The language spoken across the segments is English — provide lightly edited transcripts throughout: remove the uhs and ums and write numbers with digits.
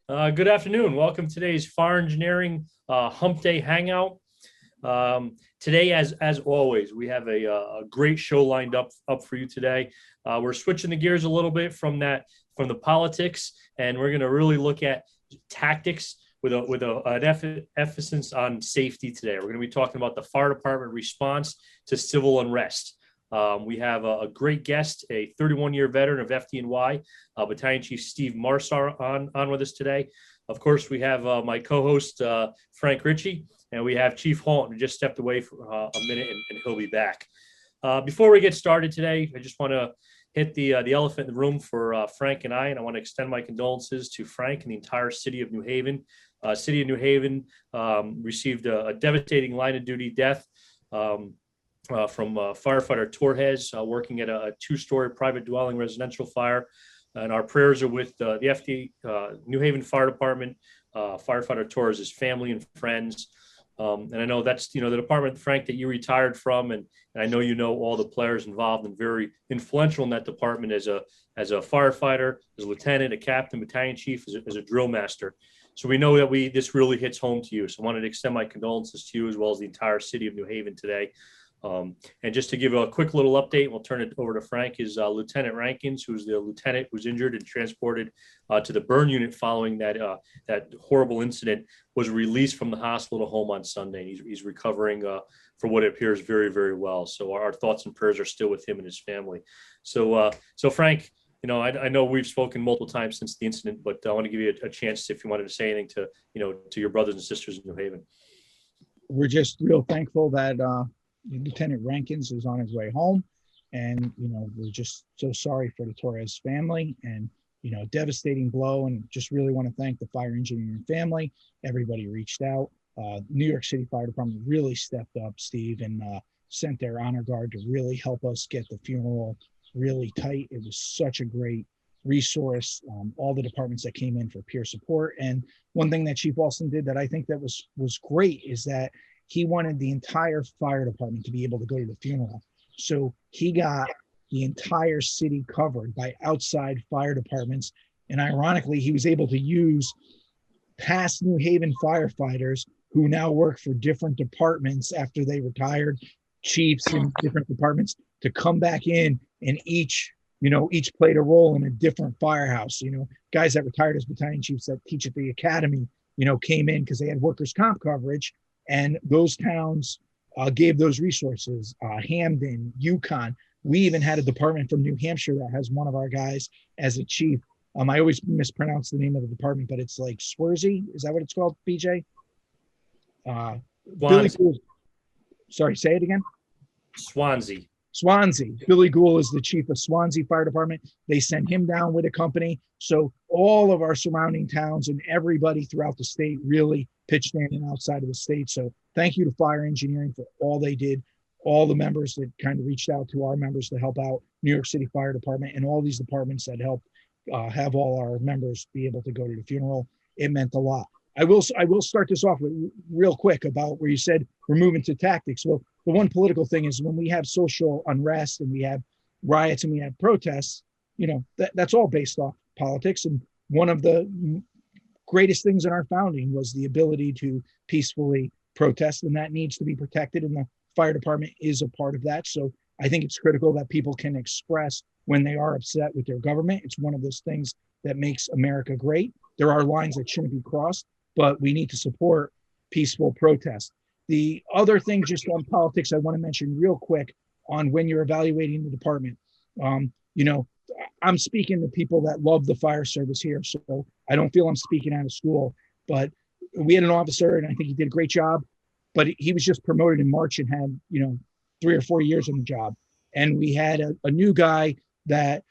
Good afternoon. Welcome to today's Fire Engineering Hump Day Hangout. Today, as always, we have a great show lined up for you today. We're switching the gears a little bit from the politics, and we're going to really look at tactics with an emphasis on safety today. We're going to be talking about the fire department response to civil unrest. We have a great guest, a 31-year veteran of FDNY, Battalion Chief Steve Marsar on with us today. Of course, we have my co-host, Frank Ricci, and we have Chief Halton, who just stepped away for a minute, and he'll be back. Before we get started today, I just want to hit the elephant in the room for Frank and I want to extend my condolences to Frank and the entire city of New Haven. City of New Haven received a devastating line of duty death from firefighter Torres working at a two-story private dwelling residential fire. And our prayers are with the New Haven Fire Department, firefighter Torres' family and friends. And I know that's, the department, Frank, that you retired from. And I know all the players involved and very influential in that department as a firefighter, as a lieutenant, a captain, battalion chief, as a drill master. So we know that this really hits home to you. So I wanted to extend my condolences to you as well as the entire city of New Haven today. And just to give a quick little update, we'll turn it over to Frank, is Lieutenant Rankins, who's the lieutenant who's injured and transported to the burn unit following that horrible incident, was released from the hospital home on Sunday. He's recovering for what appears very, very well. So our thoughts and prayers are still with him and his family. So Frank, I know we've spoken multiple times since the incident, but I want to give you a chance if you wanted to say anything to your brothers and sisters in New Haven. We're just real thankful that Lieutenant Rankins is on his way home, and we're just so sorry for the Torres family, and devastating blow, and just really want to thank the fire engineering family. Everybody reached out. New York City Fire Department really stepped up, Steve, and sent their honor guard to really help us get the funeral really tight. It was such a great resource. All the departments that came in for peer support, and one thing that Chief Alston did that I think that was great is that he wanted the entire fire department to be able to go to the funeral. So he got the entire city covered by outside fire departments. And ironically, he was able to use past New Haven firefighters who now work for different departments after they retired, chiefs in different departments, to come back in, and each played a role in a different firehouse. Guys that retired as battalion chiefs that teach at the academy, came in because they had workers' comp coverage. And those towns gave those resources, Hamden, Yukon. We even had a department from New Hampshire that has one of our guys as a chief. I always mispronounce the name of the department, but it's like Swarzy. Is that what it's called, BJ? Billy Gould. Sorry, say it again. Swansea. Billy Gould is the chief of Swansea Fire Department. They sent him down with a company. So all of our surrounding towns and everybody throughout the state really pitched in and outside of the state. So thank you to fire engineering for all they did, all the members that kind of reached out to our members to help out, New York City Fire Department, and all these departments that helped have all our members be able to go to the funeral. It meant a lot. I will start this off with real quick about where you said we're moving to tactics. Well, the one political thing is when we have social unrest and we have riots and we have protests, that's all based off politics. And one of the greatest things in our founding was the ability to peacefully protest, and that needs to be protected. And the fire department is a part of that. So I think it's critical that people can express when they are upset with their government. It's one of those things that makes America great. There are lines that shouldn't be crossed, but we need to support peaceful protest. The other thing just on politics I want to mention real quick on when you're evaluating the department, I'm speaking to people that love the fire service here, so I don't feel I'm speaking out of school, but we had an officer and I think he did a great job, but he was just promoted in March and had, 3 or 4 years on the job. And we had a new guy that,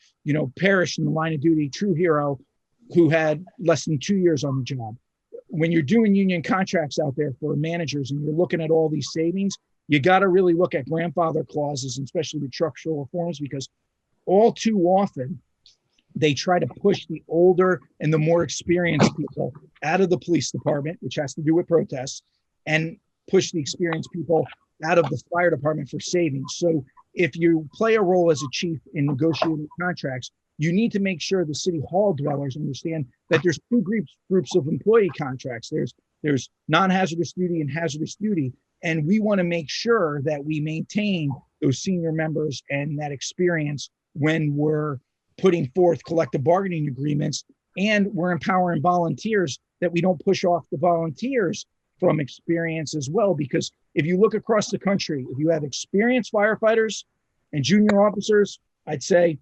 perished in the line of duty, true hero, who had less than 2 years on the job. When you're doing union contracts out there for managers and you're looking at all these savings, you got to really look at grandfather clauses, especially with structural reforms, because all too often they try to push the older and the more experienced people out of the police department, which has to do with protests, and push the experienced people out of the fire department for savings. So if you play a role as a chief in negotiating contracts, you need to make sure the city hall dwellers understand that there's two groups of employee contracts. There's non-hazardous duty and hazardous duty. And we want to make sure that we maintain those senior members and that experience when we're putting forth collective bargaining agreements, and we're empowering volunteers, that we don't push off the volunteers from experience as well. Because if you look across the country, if you have experienced firefighters and junior officers, I'd say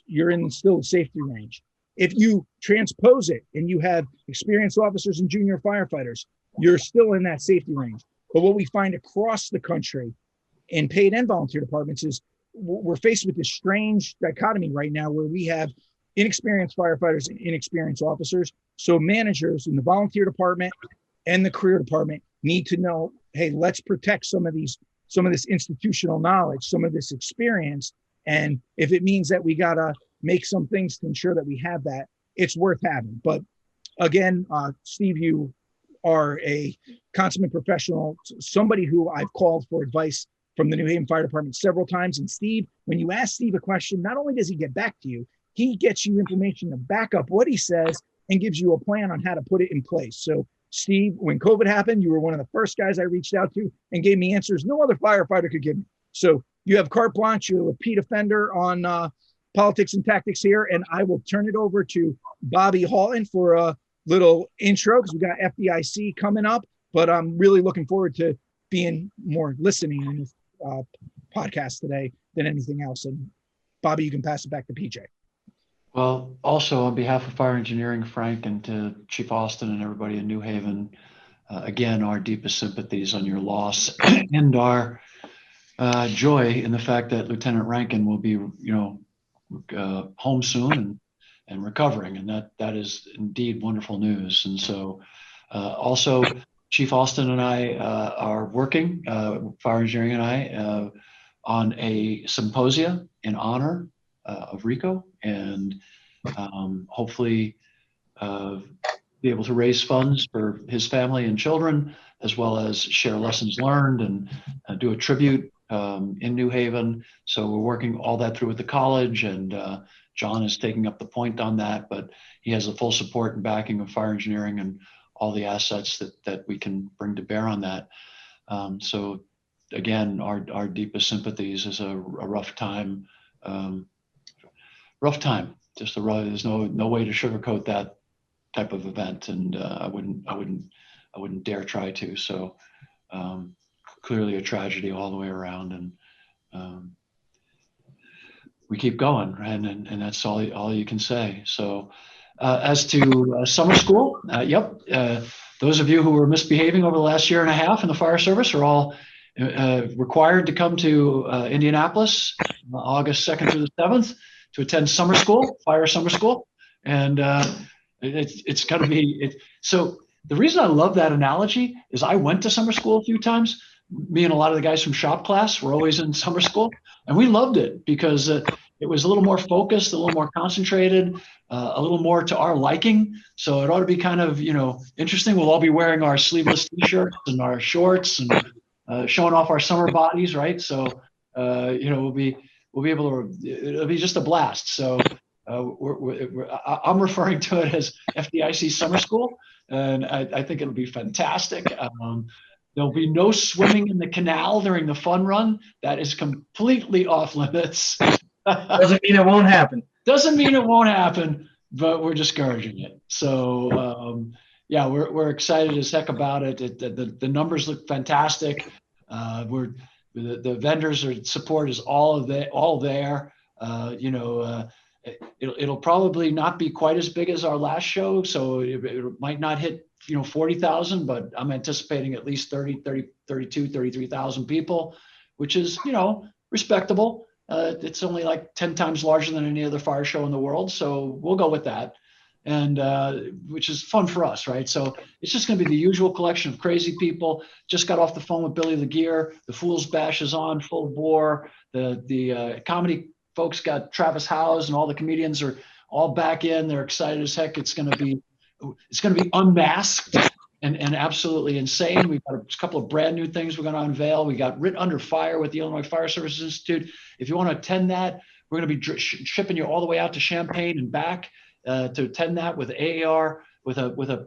you're in still the safety range. If you transpose it and you have experienced officers and junior firefighters, you're still in that safety range. But what we find across the country in paid and volunteer departments is we're faced with this strange dichotomy right now where we have inexperienced firefighters and inexperienced officers. So managers in the volunteer department and the career department need to know, hey, let's protect some of this institutional knowledge, some of this experience. And if it means that we got to make some things to ensure that we have that, it's worth having. But again, Steve, you are a consummate professional, somebody who I've called for advice from the New Haven Fire Department several times. And Steve, when you ask Steve a question, not only does he get back to you, he gets you information to back up what he says and gives you a plan on how to put it in place. So Steve, when COVID happened, you were one of the first guys I reached out to and gave me answers no other firefighter could give me. So you have carte blanche. You're a repeat offender on politics and tactics here. And I will turn it over to Bobby Halton for a little intro because we got FDIC coming up. But I'm really looking forward to being more listening in this podcast today than anything else. And Bobby, you can pass it back to PJ. Well, also on behalf of Fire Engineering, Frank, and to Chief Austin and everybody in New Haven, again, our deepest sympathies on your loss and our joy in the fact that Lieutenant Rankin will be, home soon and recovering, and that is indeed wonderful news. And so, also, Chief Austin and I are working, Fire Engineering and I, on a symposia in honor of Rico, and hopefully be able to raise funds for his family and children, as well as share lessons learned and do a tribute in New Haven. So we're working all that through with the college, and John is taking up the point on that, but he has the full support and backing of Fire Engineering and all the assets that we can bring to bear on that. So again, our deepest sympathies. Is a rough time. Just there's no way to sugarcoat that type of event, and I wouldn't dare try to. So clearly a tragedy all the way around, and we keep going, right? And that's all you can say. So as to summer school, those of you who were misbehaving over the last year and a half in the fire service are all required to come to Indianapolis August 2nd through the 7th to attend summer school, fire summer school. And it's going to be, so the reason I love that analogy is I went to summer school a few times. Me and a lot of the guys from shop class were always in summer school, and we loved it because it was a little more focused, a little more concentrated, a little more to our liking. So it ought to be kind of, interesting. We'll all be wearing our sleeveless t-shirts and our shorts and showing off our summer bodies, right? So, we'll be able to, it'll be just a blast. So I'm referring to it as FDIC summer school, and I think it'll be fantastic. There'll be no swimming in the canal during the fun run. That is completely off limits. Doesn't mean it won't happen. Doesn't mean it won't happen, but we're discouraging it. So we're excited as heck about it. The numbers look fantastic. The vendors' support is all there. It'll probably not be quite as big as our last show, so it might not hit 40,000, but I'm anticipating at least 33,000 people, which is respectable. It's only like 10 times larger than any other fire show in the world, so we'll go with that, and which is fun for us, right? So it's just going to be the usual collection of crazy people. Just got off the phone with Billy the Gear. The Fool's Bash is on full bore. The comedy folks got Travis Howes, and all the comedians are all back in. They're excited as heck. It's going to be unmasked and absolutely insane. We've got a couple of brand new things we're going to unveil. We got Writ Under Fire with the Illinois Fire Services Institute. If you want to attend that, We're going to be shipping you all the way out to Champaign and back to attend that with AAR, with a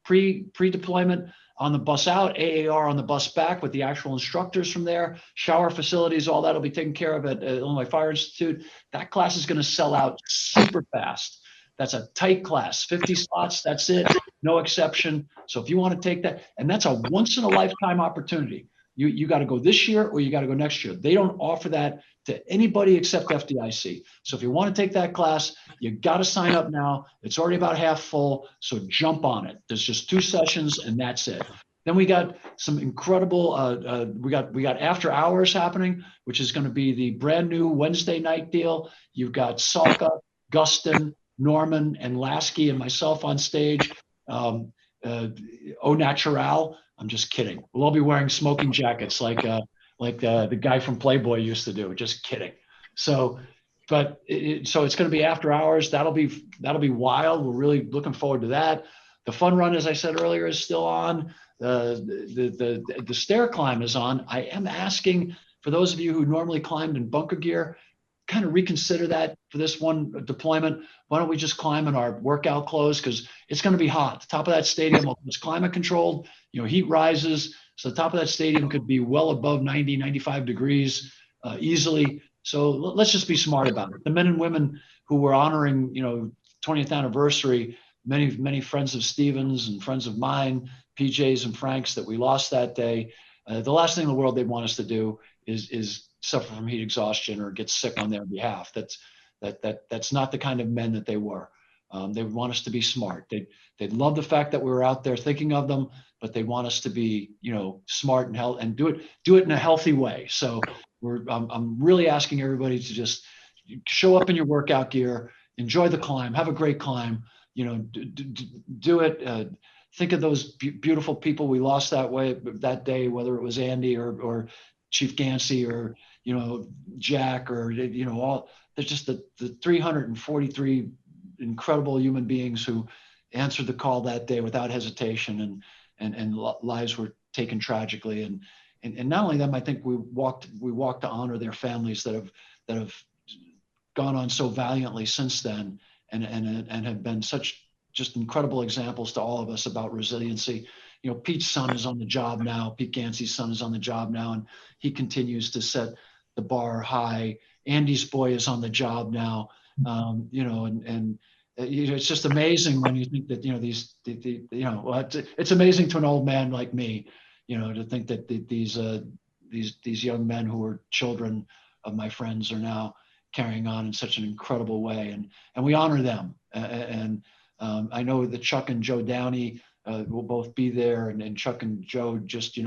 pre-deployment on the bus out, AAR on the bus back with the actual instructors from there, shower facilities, all that'll be taken care of at Illinois Fire Institute. That class is going to sell out super fast. That's a tight class, 50 slots, that's it, no exception. So if you want to take that, and that's a once in a lifetime opportunity. You got to go this year or you got to go next year. They don't offer that to anybody except FDIC. So if you want to take that class, you got to sign up now. It's already about half full, so jump on it. There's just 2 sessions and that's it. Then we got some incredible, we got after hours happening, which is going to be the brand new Wednesday night deal. You've got Salka, Gustin, Norman, and Lasky and myself on stage. Au Natural. I'm just kidding. We'll all be wearing smoking jackets like the guy from Playboy used to do. Just kidding. So, but so it's going to be after hours. That'll be wild. We're really looking forward to that. The fun run, as I said earlier, is still on. The stair climb is on. I am asking for those of you who normally climbed in bunker gear, kind of reconsider that for this one deployment. Why don't we just climb in our workout clothes? Because it's going to be hot. The top of that stadium, it's climate controlled, heat rises. So the top of that stadium could be well above 90, 95 degrees easily. So let's just be smart about it. The men and women who were honoring, 20th anniversary, many friends of Stevens and friends of mine, PJs and Franks that we lost that day. The last thing in the world they want us to do is suffer from heat exhaustion or get sick on their behalf. That's not the kind of men that they were. They would want us to be smart. They'd love the fact that we were out there thinking of them, but they want us to be, smart and healthy and do it in a healthy way. So I'm really asking everybody to just show up in your workout gear, enjoy the climb, have a great climb, do it. Think of those beautiful people we lost that day, whether it was Andy or Chief Gansey or, Jack or, all. There's just the 343 incredible human beings who answered the call that day without hesitation and lives were taken tragically. And not only them, I think we walked to honor their families that have gone on so valiantly since then and have been such just incredible examples to all of us about resiliency. Pete's son is on the job now. Pete Gansey's son is on the job now, and he continues to set the bar high. Andy's boy is on the job now. It's just amazing when you think that, it's amazing to an old man like me, to think that these young men who were children of my friends are now carrying on in such an incredible way. And we honor them. I know that Chuck and Joe Downey will both be there, and Chuck and Joe just,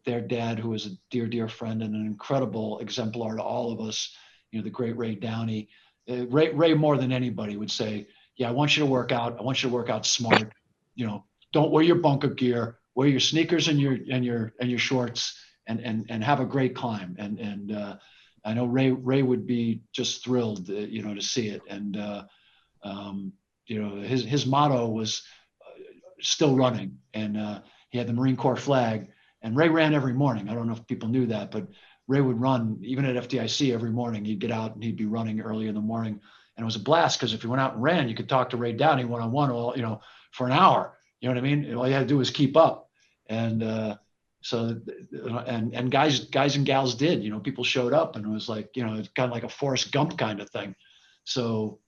their dad, who is a dear, dear friend and an incredible exemplar to all of us, the great Ray Downey. Ray more than anybody would say, yeah, I want you to work out. I want you to work out smart. Don't wear your bunker gear, wear your sneakers and your shorts and have a great climb. And I know Ray would be just thrilled, to see it. And, his motto was still running, and he had the Marine Corps flag, and Ray ran every morning. I don't know if people knew that, but Ray would run even at FDIC every morning. He'd get out and he'd be running early in the morning. And it was a blast because if you went out and ran, you could talk to Ray Downey one-on-one, for an hour. You know what I mean? All you had to do was keep up. And and guys and gals did, people showed up, and it was like, it's kind of like a Forrest Gump kind of thing. So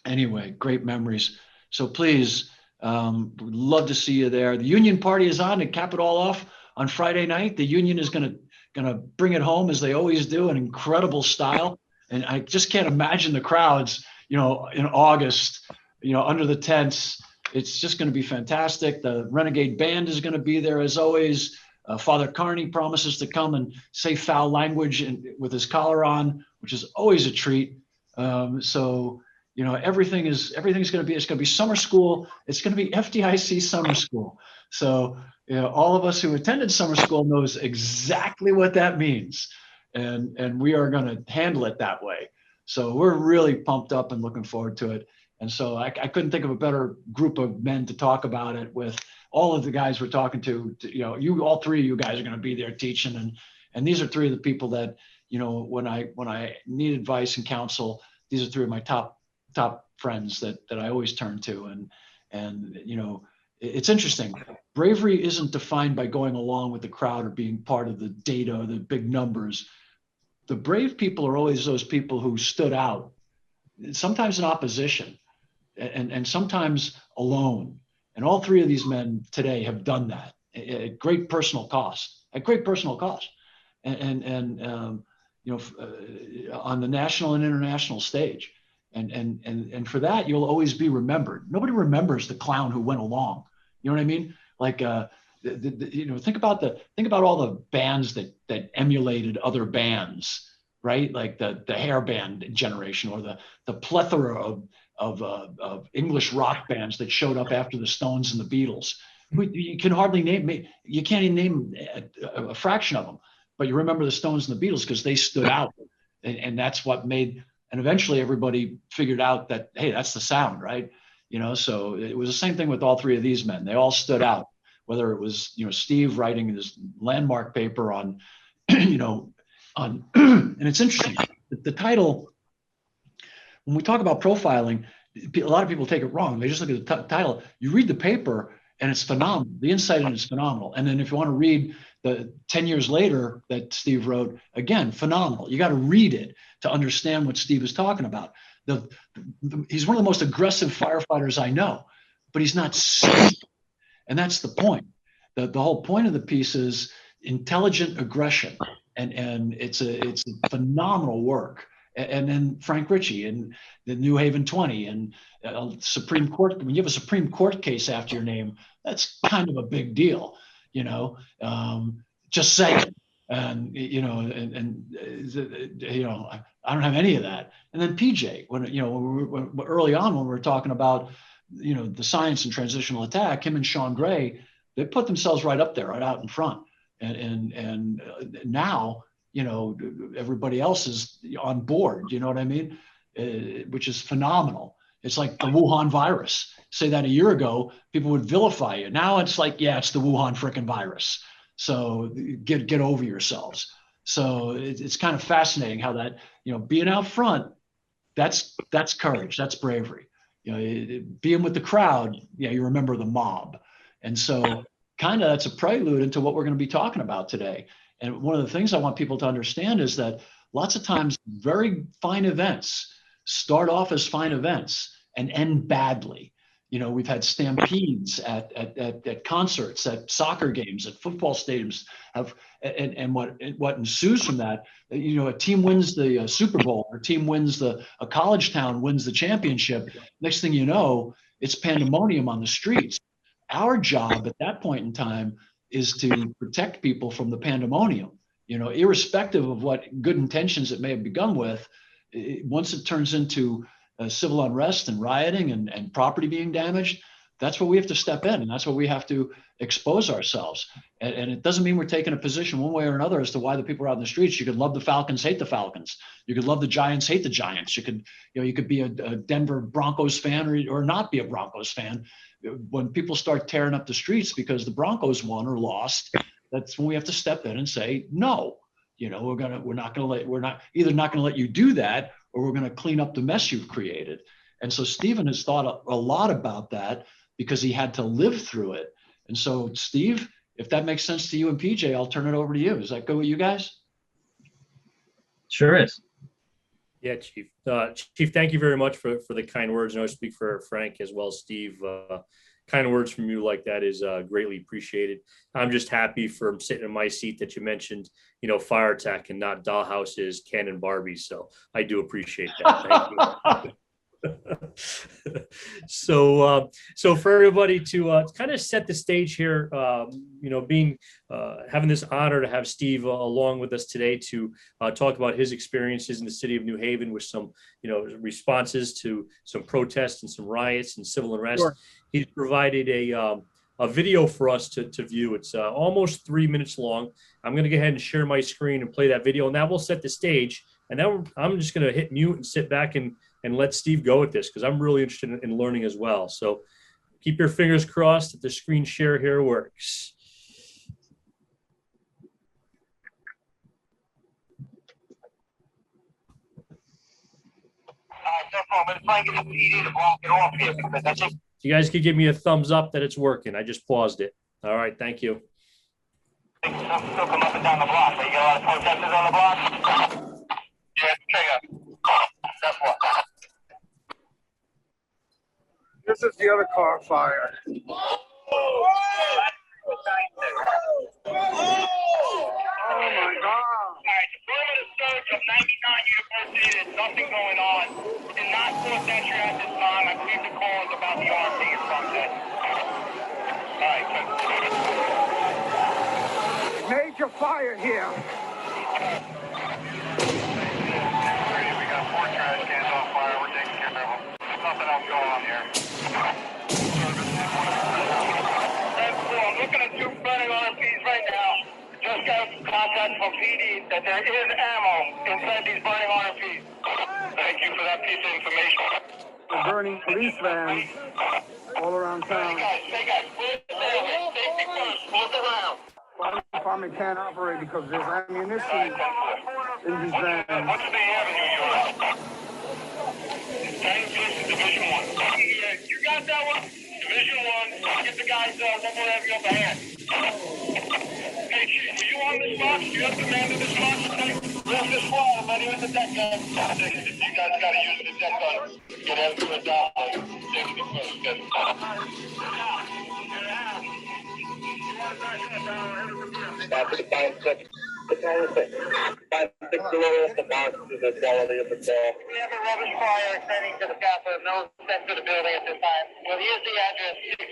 anyway, great memories. So please, we'd love to see you there. The Union Party is on to cap it all off on Friday night. The Union is going to bring it home as they always do, in incredible style. And I just can't imagine the crowds, in August, under the tents. It's just going to be fantastic. The Renegade Band is going to be there as always. Father Carney promises to come and say foul language with his collar on, which is always a treat. So everything's going to be summer school. It's going to be FDIC summer school. So all of us who attended summer school knows exactly what that means, and we are going to handle it that way. So we're really pumped up and looking forward to it. And so I couldn't think of a better group of men to talk about it with. All of the guys we're talking to, all three of you guys are going to be there teaching, and these are three of the people that when I need advice and counsel, these are three of my top friends that I always turn to. And it's interesting. Bravery isn't defined by going along with the crowd or being part of the data or the big numbers. The brave people are always those people who stood out, sometimes in opposition and sometimes alone. And all three of these men today have done that at great personal cost, and on the national and international stage. And for that, you'll always be remembered. Nobody remembers the clown who went along. You know what I mean? Like, think about all the bands that emulated other bands, right? Like the hair band generation, or the plethora of English rock bands that showed up after the Stones and the Beatles. You can hardly name, you can't even name a fraction of them, but you remember the Stones and the Beatles because they stood out, and that's what made. And eventually everybody figured out that, hey, that's the sound, right? So it was the same thing with all three of these men. They all stood out, whether it was, Steve writing his landmark paper on, and it's interesting, the title, when we talk about profiling, a lot of people take it wrong. They just look at the title. You read the paper and it's phenomenal. The insight in it is phenomenal. And then if you want to read the 10 years later that Steve wrote, again, phenomenal. You got to read it to understand what Steve is talking about. He's one of the most aggressive firefighters I know, but he's not stupid. And that's the point. The whole point of the piece is intelligent aggression. And it's a phenomenal work. And then Frank Ricci and the New Haven 20 and Supreme Court. When you have a Supreme Court case after your name, that's kind of a big deal, just saying. And I don't have any of that. And then PJ, when early on, when we were talking about, the science and transitional attack, him and Sean Gray, they put themselves right up there, right out in front. And now, everybody else is on board, you know what I mean? Which is phenomenal. It's like the Wuhan virus. Say that a year ago, people would vilify you. Now it's like, yeah, it's the Wuhan frickin' virus. So get over yourselves. So it's kind of fascinating how that, being out front, that's courage, that's bravery. Being with the crowd, you remember the mob. And so kind of that's a prelude into what we're going to be talking about today. And one of the things I want people to understand is that lots of times very fine events start off as fine events and end badly. We've had stampedes at concerts, at soccer games, at football stadiums. And what ensues from that, a team wins the Super Bowl, or a team wins a college town wins the championship. Next thing you know, it's pandemonium on the streets. Our job at that point in time is to protect people from the pandemonium, irrespective of what good intentions it may have begun with. Once it turns into civil unrest and rioting and property being damaged, that's where we have to step in, and that's where we have to expose ourselves. And it doesn't mean we're taking a position one way or another as to why the people are out in the streets. You could love the Falcons, hate the Falcons. You could love the Giants, hate the Giants. You could be a Denver Broncos fan or not be a Broncos fan. When people start tearing up the streets because the Broncos won or lost, that's when we have to step in and say, no, we're not going to let you do that, or we're going to clean up the mess you've created. And so Stephen has thought a lot about that because he had to live through it. And so, Steve, if that makes sense to you and PJ, I'll turn it over to you. Does that go with you guys? Sure is. Yeah, Chief. Chief, thank you very much for the kind words. I speak for Frank as well as Steve. Kind words from you like that is greatly appreciated. I'm just happy from sitting in my seat that you mentioned, fire attack and not dollhouses, Ken, Barbies. So I do appreciate that. Thank you. So for everybody to kind of set the stage here, having this honor to have Steve along with us today to talk about his experiences in the city of New Haven with some, responses to some protests and some riots and civil unrest. Sure. He's provided a video for us to view. It's almost 3 minutes long. I'm going to go ahead and share my screen and play that video, and that will set the stage. And then I'm just going to hit mute and sit back and let Steve go with this, because I'm really interested in learning as well. So keep your fingers crossed that the screen share here works. You guys could give me a thumbs up that it's working. I just paused it. All right, thank you. Still come up and down the block. You got a lot of protesters on the block? Yeah, check out. That's what. This is the other car fire. Oh my God. All right, the perimeter surge of 99 University, there's nothing going on. We did not force entry at this time. I believe the call is about the arm being something. All right, check. Major fire here. We got 4 trash cans on fire. We're taking care of them. There's nothing else going on here. I'm looking at 2 burning RMPs right now. Just got contact from PD that there is ammo inside these burning RMPs. Thank you for that piece of information. They're burning police vans all around town. Hey guys, split the railway. Safety first. Look around. Fire department can't operate because there's ammunition in these vans. What's the avenue you're on? 10 Division 1. You got that one? Division 1. Get the guys one more heavy up ahead. Hey, Chief, were you on this box? You have command of this box? Lift this wall. I'm ready with the deck gun. You guys got to use the deck gun. Get out to the dock. Safety first. Good. Battalion 6. 5-6 below the box is the quality of the ball. We have a rubbish fire extending to the south of no step to the building at this time. Well, here's the address, 60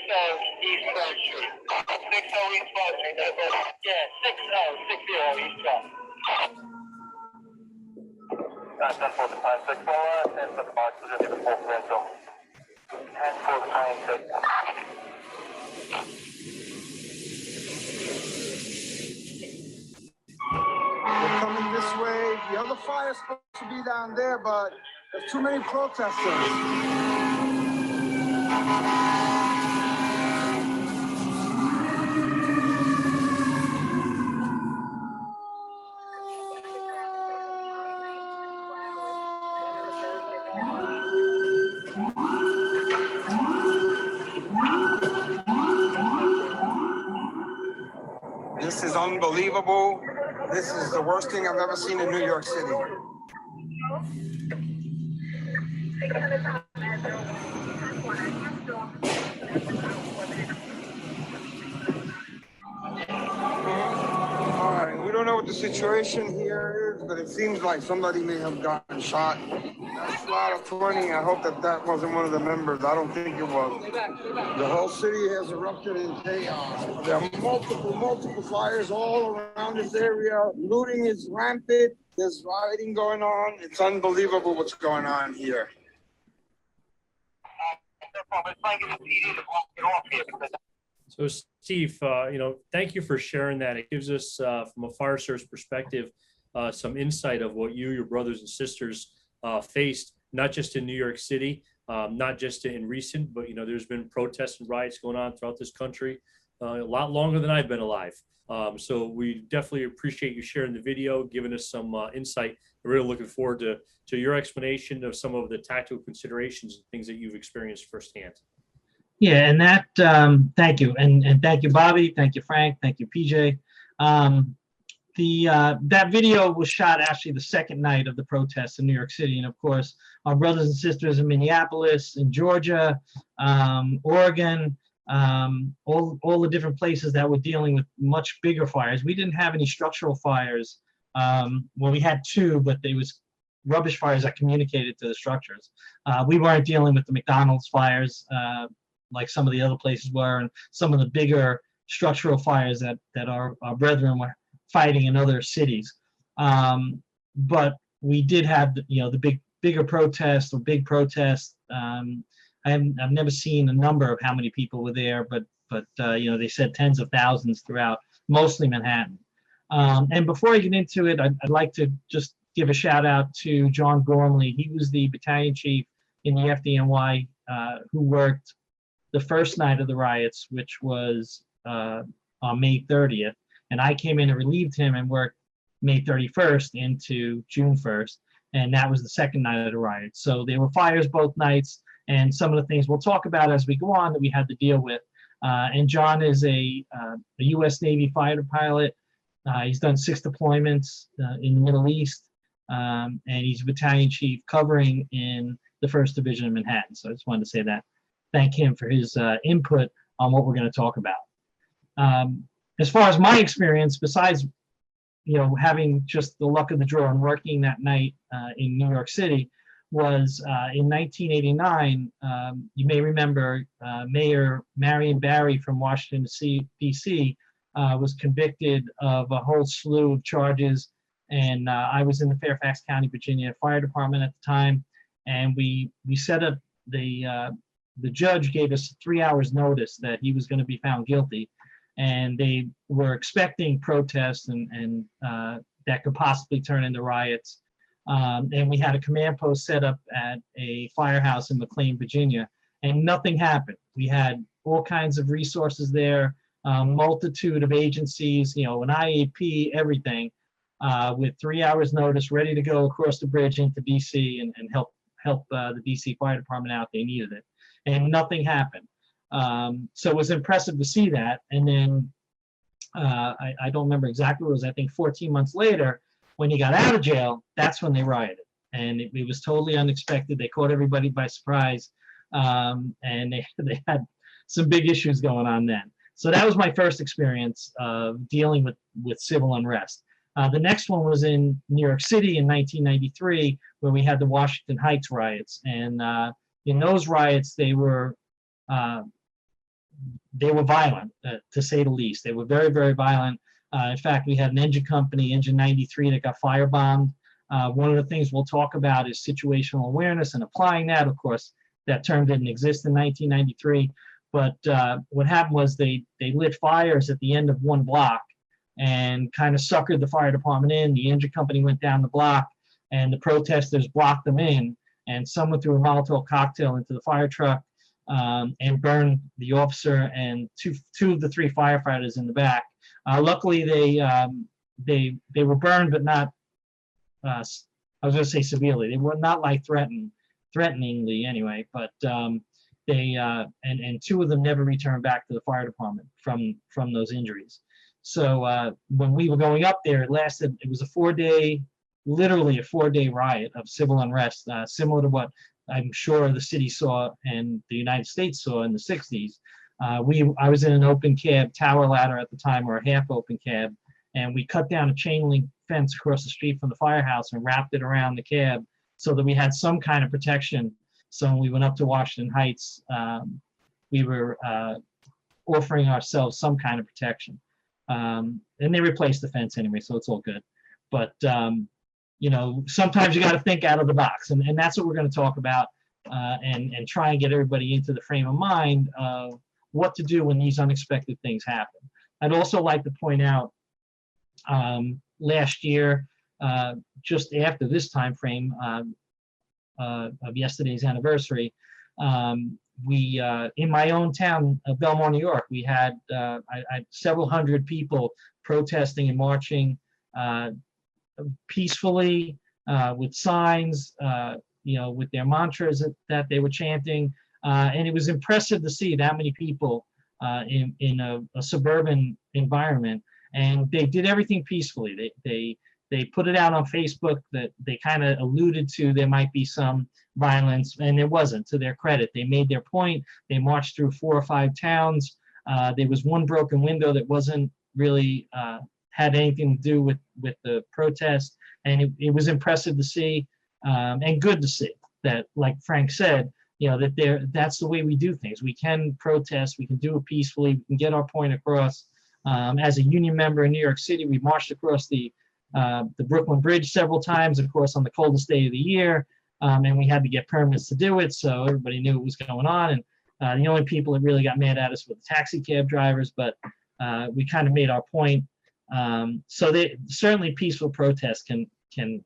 East Front Street. 60 East Front Street. Yeah, 60 East Front. That's for the time 6 4 and for the box position the full rental. 10 for the time 6. They're coming this way. The other fire's supposed to be down there, but there's too many protesters. This is unbelievable. This is the worst thing I've ever seen in New York City. All right, we don't know what the situation here is, but it seems like somebody may have gotten shot. That's a lot of 20. I hope that wasn't one of the members. I don't think it was. The whole city has erupted in chaos. There are multiple fires all around this area. Looting is rampant. There's rioting going on. It's unbelievable what's going on here. So Steve, thank you for sharing that. It gives us, from a fire service perspective, some insight of what you, your brothers and sisters faced, not just in New York City, not just in recent, but there's been protests and riots going on throughout this country a lot longer than I've been alive. So we definitely appreciate you sharing the video, giving us some insight. We're really looking forward to your explanation of some of the tactical considerations and things that you've experienced firsthand. Yeah, and that, thank you. And thank you, Bobby. Thank you, Frank. Thank you, PJ. That video was shot actually the second night of the protests in New York City. And of course, our brothers and sisters in Minneapolis, in Georgia, Oregon, all the different places that were dealing with much bigger fires. We didn't have any structural fires. Well, we had 2, but they was rubbish fires that communicated to the structures. We weren't dealing with the McDonald's fires like some of the other places were, and some of the bigger structural fires that our brethren were fighting in other cities. But we did have the bigger protests or big protests. I've never seen a number of how many people were there, but they said tens of thousands throughout, mostly Manhattan. And before I get into it, I'd like to just give a shout out to John Gormley. He was the battalion chief in the FDNY who worked the first night of the riots, which was on May 30th. And I came in and relieved him and worked May 31st into June 1st. and that was the second night of the riot. So there were fires both nights, and some of the things we'll talk about as we go on that we had to deal with. And John is a U.S. Navy fighter pilot. He's done 6 deployments in the Middle East, and he's battalion chief covering in the 1st Division of Manhattan. So I just wanted to say that. Thank him for his input on what we're going to talk about. As far as my experience, besides having just the luck of the draw and working that night in New York City, was in 1989. You may remember Mayor Marion Barry from Washington, D.C. Was convicted of a whole slew of charges, and I was in the Fairfax County, Virginia Fire Department at the time, and we set up the judge gave us 3 hours notice that he was going to be found guilty, and they were expecting protests and that could possibly turn into riots. And we had a command post set up at a firehouse in McLean, Virginia, and nothing happened. We had all kinds of resources there, multitude of agencies, an IAP, everything, with 3 hours notice, ready to go across the bridge into DC and help the DC Fire Department out. They needed it, and nothing happened. So it was impressive to see that. And then I don't remember exactly what it was. I think 14 months later, when he got out of jail, that's when they rioted, and it was totally unexpected. They caught everybody by surprise, and they had some big issues going on then. So that was my first experience of dealing with civil unrest. The next one was in New York City in 1993, where we had the Washington Heights riots, and in those riots they were violent, to say the least. They were very, very violent. In fact, we had an engine company, Engine 93, that got firebombed. One of the things we'll talk about is situational awareness and applying that. Of course, that term didn't exist in 1993. But what happened was they lit fires at the end of one block and kind of suckered the fire department in. The engine company went down the block, and the protesters blocked them in. And someone threw a Molotov cocktail into the fire truck and burned the officer and two of the 3 firefighters in the back. Luckily, they were burned, but not. I was going to say severely. They were not like threateningly anyway. But they and 2 of them never returned back to the fire department from those injuries. So when we were going up there, it was a 4-day, literally a 4-day riot of civil unrest, similar to what I'm sure the city saw and the United States saw in the 60s. I was in an open cab, tower ladder at the time, or a half open cab, and we cut down a chain link fence across the street from the firehouse and wrapped it around the cab so that we had some kind of protection. So when we went up to Washington Heights, we were offering ourselves some kind of protection. And they replaced the fence anyway, so it's all good. But sometimes you got to think out of the box, and that's what we're going to talk about, and try and get everybody into the frame of mind of what to do when these unexpected things happen. I'd also like to point out, last year, just after this time frame of yesterday's anniversary, we in my own town of Belmar, New York, we had several hundred people protesting and marching peacefully, with signs, with their mantras that they were chanting, and it was impressive to see that many people in a suburban environment. And they did everything peacefully. They put it out on Facebook that they kind of alluded to there might be some violence, and there wasn't. To their credit, they made their point. They marched through 4 or 5 towns. There was one broken window that wasn't really had anything to do with the protest, and it was impressive to see, and good to see that, like Frank said, that that's the way we do things. We can protest, we can do it peacefully, we can get our point across. As a union member in New York City, we marched across the Brooklyn Bridge several times, of course, on the coldest day of the year, and we had to get permits to do it, so everybody knew what was going on. And the only people that really got mad at us were the taxi cab drivers, but we kind of made our point. So certainly peaceful protests can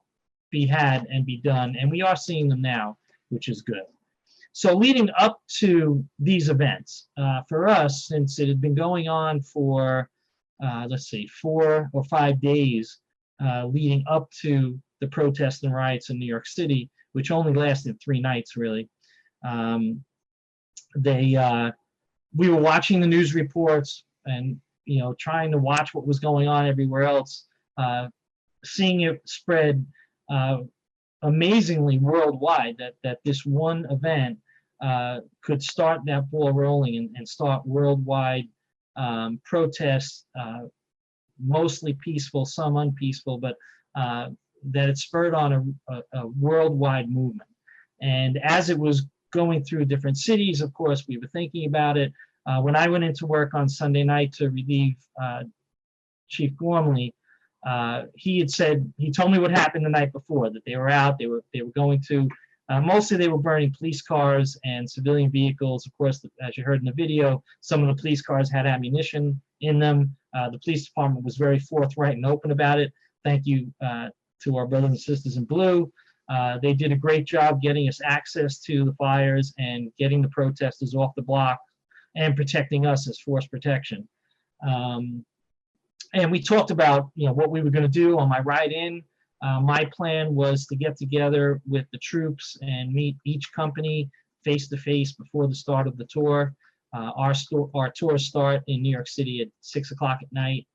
be had and be done, and we are seeing them now, which is good. So leading up to these events, for us, since it had been going on for, 4 or 5 days leading up to the protests and riots in New York City, which only lasted 3 nights, really. We were watching the news reports and, you know, trying to watch what was going on everywhere else, seeing it spread amazingly worldwide, that this one event could start that ball rolling and start worldwide protests, mostly peaceful, some unpeaceful, but that it spurred on a worldwide movement. And as it was going through different cities, of course, we were thinking about it. When I went into work on Sunday night to relieve Chief Gormley, he told me what happened the night before, that they were out, they were going to, mostly they were burning police cars and civilian vehicles. Of course, as you heard in the video, some of the police cars had ammunition in them. The police department was very forthright and open about it. Thank you to our brothers and sisters in blue. They did a great job getting us access to the fires and getting the protesters off the block and protecting us as force protection. And we talked about, you know, what we were going to do on my ride in. My plan was to get together with the troops and meet each company face to face before the start of the tour. Our tours start in New York City at 6 o'clock at night.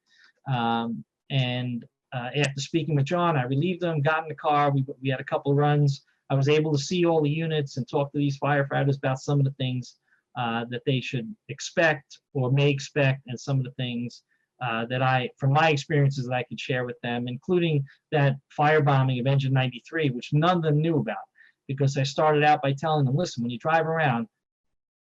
After speaking with John, I relieved them, got in the car. We had a couple of runs. I was able to see all the units and talk to these firefighters about some of the things that they should expect or may expect, and some of the things that from my experiences, that I could share with them, including that firebombing of Engine 93, which none of them knew about, because I started out by telling them, listen, when you drive around,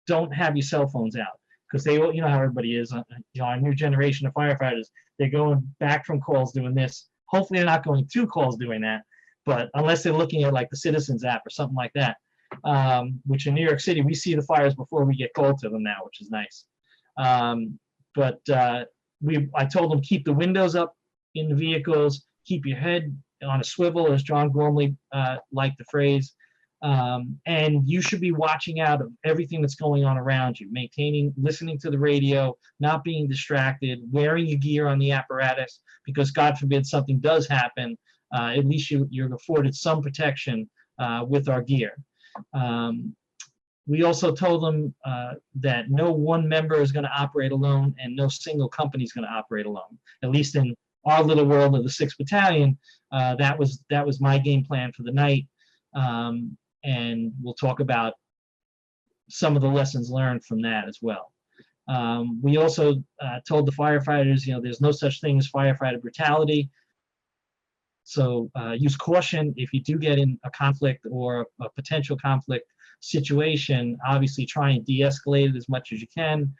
don't have your cell phones out, because they, you know how everybody is, you know, our new generation of firefighters, they're going back from calls doing this. Hopefully they're not going to calls doing that, but unless they're looking at like the Citizens app or something like that, which in New York City, we see the fires before we get called to them now, which is nice. I told them, keep the windows up in the vehicles, keep your head on a swivel, as John Gormley liked the phrase, and you should be watching out of everything that's going on around you, listening to the radio, not being distracted, wearing your gear on the apparatus, because God forbid something does happen, at least you're afforded some protection with our gear. We also told them that no one member is going to operate alone, and no single company is going to operate alone. At least in our little world of the 6th Battalion, that was my game plan for the night. And we'll talk about some of the lessons learned from that as well. We also told the firefighters, you know, there's no such thing as firefighter brutality. So use caution if you do get in a conflict or a potential conflict situation. Obviously try and de-escalate it as much as you can.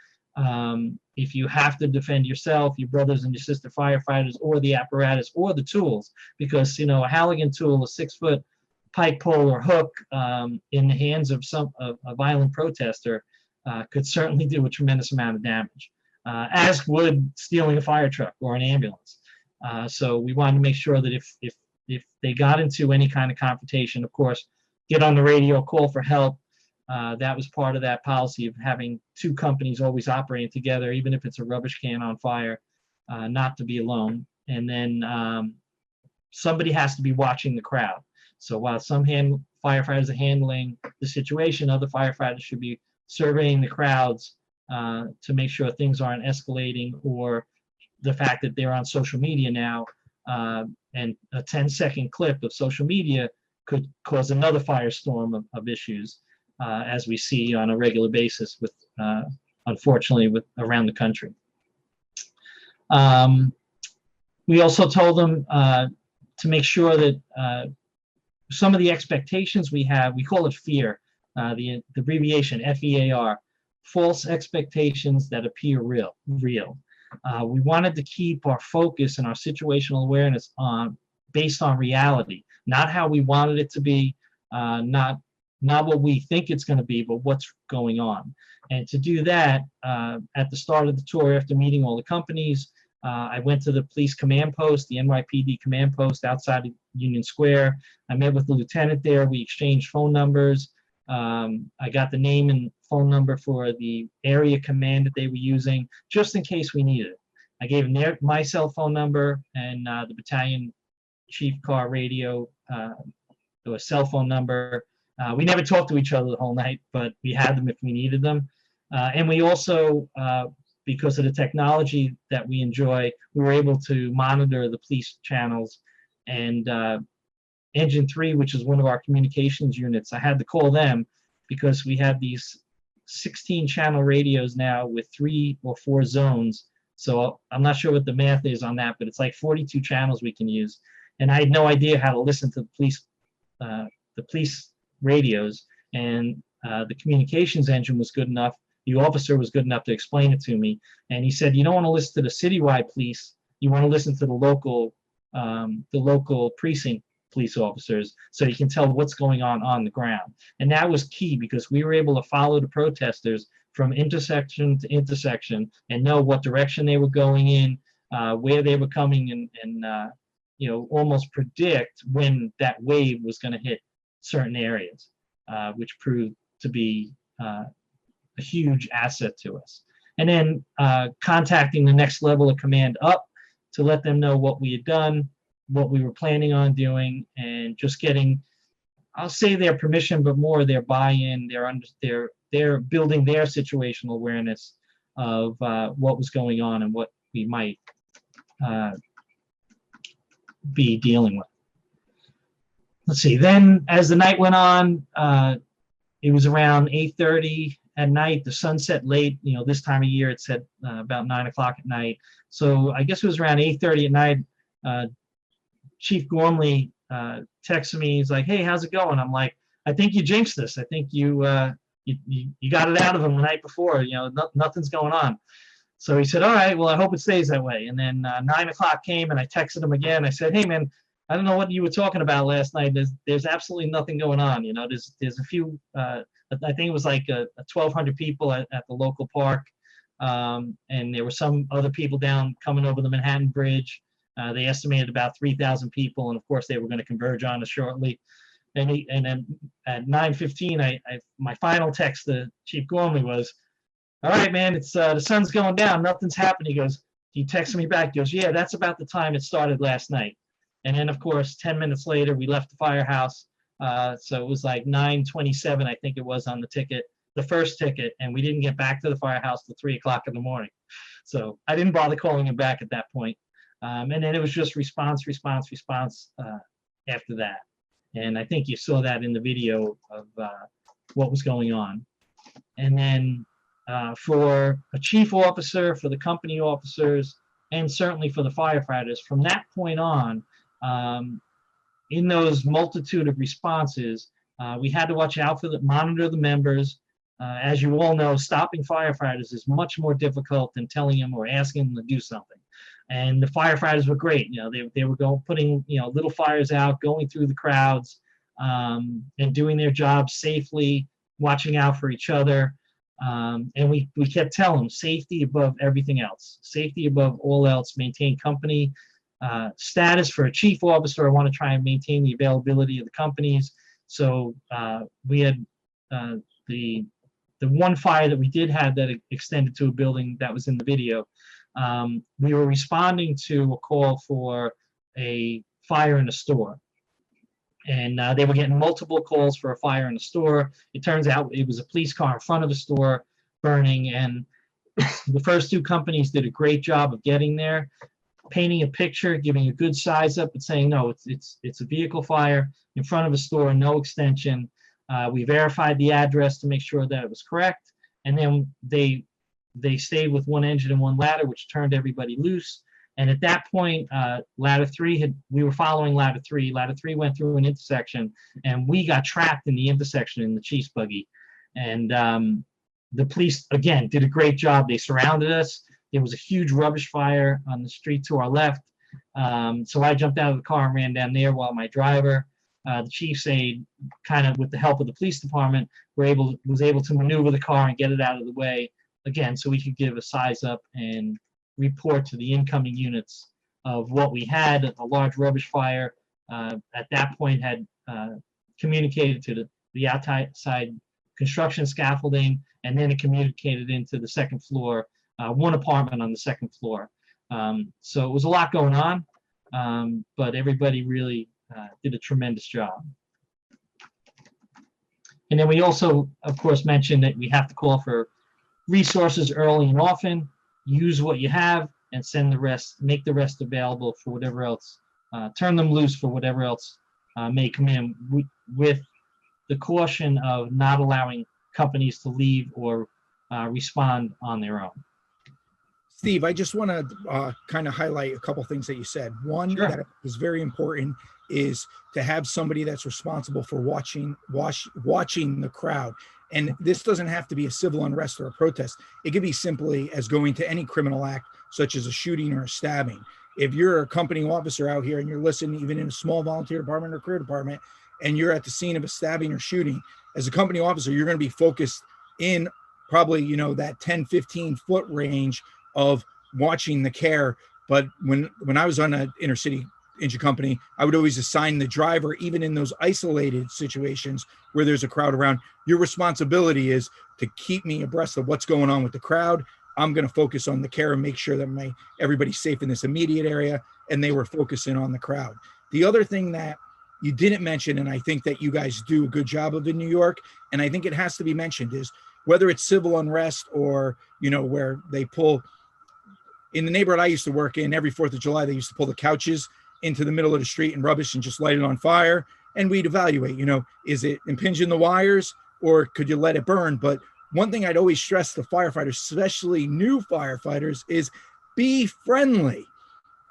If you have to defend yourself, your brothers and your sister firefighters, or the apparatus or the tools, because, you know, a Halligan tool, a 6-foot pike pole or hook in the hands of a violent protester could certainly do a tremendous amount of damage, as would stealing a fire truck or an ambulance. So we wanted to make sure that if they got into any kind of confrontation, of course, get on the radio, call for help. That was part of that policy of having 2 companies always operating together, even if it's a rubbish can on fire, not to be alone. And then somebody has to be watching the crowd. So while some firefighters are handling the situation, other firefighters should be surveying the crowds to make sure things aren't escalating, or the fact that they're on social media now, and a 10-second clip of social media could cause another firestorm of issues, as we see on a regular basis with, unfortunately, around the country. We also told them to make sure that some of the expectations we have, we call it fear, the abbreviation FEAR, false expectations that appear real. We wanted to keep our focus and our situational awareness based on reality, not how we wanted it to be, not what we think it's going to be, but what's going on. And to do that, at the start of the tour, after meeting all the companies, I went to the police command post, the NYPD command post outside of Union Square. I met with the lieutenant there. We exchanged phone numbers. I got the name and phone number for the area command that they were using, just in case we needed it. I gave them my cell phone number and the battalion chief car radio, or a cell phone number. We never talked to each other the whole night, but we had them if we needed them. And we also, because of the technology that we enjoy, we were able to monitor the police channels. And Engine 3, which is one of our communications units, I had to call them because we have these 16 channel radios now with 3 or 4 zones. So I'm not sure what the math is on that, but it's like 42 channels we can use. And I had no idea how to listen to the police radios, and the communications engine was good enough. The officer was good enough to explain it to me, and he said, "You don't want to listen to the citywide police. You want to listen to the local precinct police officers, so you can tell what's going on the ground." And that was key because we were able to follow the protesters from intersection to intersection and know what direction they were going in, where they were coming, and almost predict when that wave was going to hit certain areas, which proved to be a huge asset to us. And then contacting the next level of command up to let them know what we had done, what we were planning on doing, and just getting, I'll say their permission, but more their buy-in, they're building their situational awareness of what was going on and what we might be dealing with. Let's see, then as the night went on, it was around 8:30 at night. The sun set late, this time of year, it said about 9 o'clock at night. So I guess it was around 8:30 at night. Chief Gormley texted me. He's like, "Hey, how's it going?" I'm like, "I think you jinxed this. I think you got it out of him the night before. Nothing's going on." So he said, "All right, well, I hope it stays that way." And then 9 o'clock came, and I texted him again. I said, "Hey, man, I don't know what you were talking about last night. There's absolutely nothing going on. There's a few. I think it was like 1,200 people at the local park, and there were some other people down coming over the Manhattan Bridge. They estimated about 3,000 people, and of course they were going to converge on us shortly." And then at 9:15, my final text to Chief Gormley was, "All right, man, it's the sun's going down. Nothing's happening." He texted me back. He goes, "Yeah, that's about the time it started last night." And then, of course, 10 minutes later, we left the firehouse. So it was like 9:27, I think it was on the first ticket, and we didn't get back to the firehouse till 3 o'clock in the morning. So I didn't bother calling him back at that point. And then it was just response after that. And I think you saw that in the video of what was going on. And then for a chief officer, for the company officers, and certainly for the firefighters, from that point on, in those multitude of responses, we had to watch out for monitor the members. As you all know, stopping firefighters is much more difficult than telling them or asking them to do something. And the firefighters were great. They were putting little fires out, going through the crowds, and doing their jobs safely, watching out for each other. And we kept telling them safety above everything else, safety above all else, maintain company status. For a chief officer, I want to try and maintain the availability of the companies. So we had the one fire that we did have that extended to a building that was in the video. We were responding to a call for a fire in a store. And they were getting multiple calls for a fire in a store. It turns out it was a police car in front of the store burning. And the first 2 companies did a great job of getting there, painting a picture, giving a good size up, and saying, no, it's a vehicle fire in front of a store, no extension. We verified the address to make sure that it was correct. And then they stayed with 1 engine and 1 ladder, which turned everybody loose. And at that point, ladder 3 we were following ladder 3. Ladder 3 went through an intersection, and we got trapped in the intersection in the chief's buggy. And the police, again, did a great job. They surrounded us. There was a huge rubbish fire on the street to our left. So I jumped out of the car and ran down there while my driver, the chief's aide, kind of with the help of the police department, was able to maneuver the car and get it out of the way, again, so we could give a size up and report to the incoming units of what we had. A large rubbish fire at that point had communicated to the outside construction scaffolding, and then it communicated into the 2nd floor, 1 apartment on the 2nd floor. So it was a lot going on. but everybody really did a tremendous job. And then we also, of course, mentioned that we have to call for resources early and often, use what you have, and send the rest, make the rest available for whatever else, turn them loose for whatever else may come in, with the caution of not allowing companies to leave or respond on their own. Steve, I just want to kind of highlight a couple things that you said. One, Sure. that is very important is to have somebody that's responsible for watching the crowd. And this doesn't have to be a civil unrest or a protest. It could be simply as going to any criminal act, such as a shooting or a stabbing. If you're a company officer out here and you're listening, even in a small volunteer department or career department, and you're at the scene of a stabbing or shooting, as a company officer, you're going to be focused in probably, you know, that 10, 15 foot range of watching the care. But when I was on an inner city engine company, I would always assign the driver, even in those isolated situations where there's a crowd around. Your responsibility is to keep me abreast of what's going on with the crowd. I'm going to focus on the care and make sure that everybody's safe in this immediate area, and they were focusing on the crowd. The other thing that you didn't mention, and I think that you guys do a good job of in New York, and I think it has to be mentioned, is whether it's civil unrest or, you know, where they pull, in the neighborhood I used to work in, every 4th of July, they used to pull the couches into the middle of the street and rubbish and just light it on fire. And we'd evaluate, you know, is it impinging the wires or could you let it burn? But one thing I'd always stress to firefighters, especially new firefighters, is be friendly.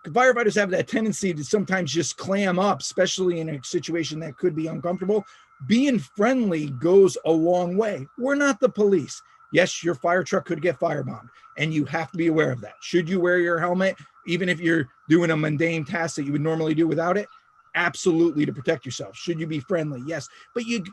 Firefighters have that tendency to sometimes just clam up, especially in a situation that could be uncomfortable. Being friendly goes a long way. We're not the police. Yes, your fire truck could get firebombed, and you have to be aware of that. Should you wear your helmet, even if you're doing a mundane task that you would normally do without it? Absolutely, to protect yourself. Should you be friendly? Yes, but you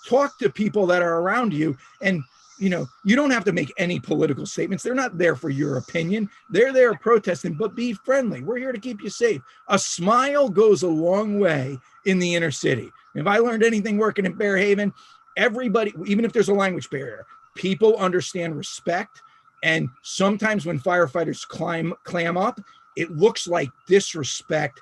talk to people that are around you, and you know, you don't have to make any political statements. They're not there for your opinion. They're there protesting, but be friendly. We're here to keep you safe. A smile goes a long way in the inner city. If I learned anything working in Fairhaven, everybody, even if there's a language barrier, people understand respect. And sometimes when firefighters clam up, it looks like disrespect,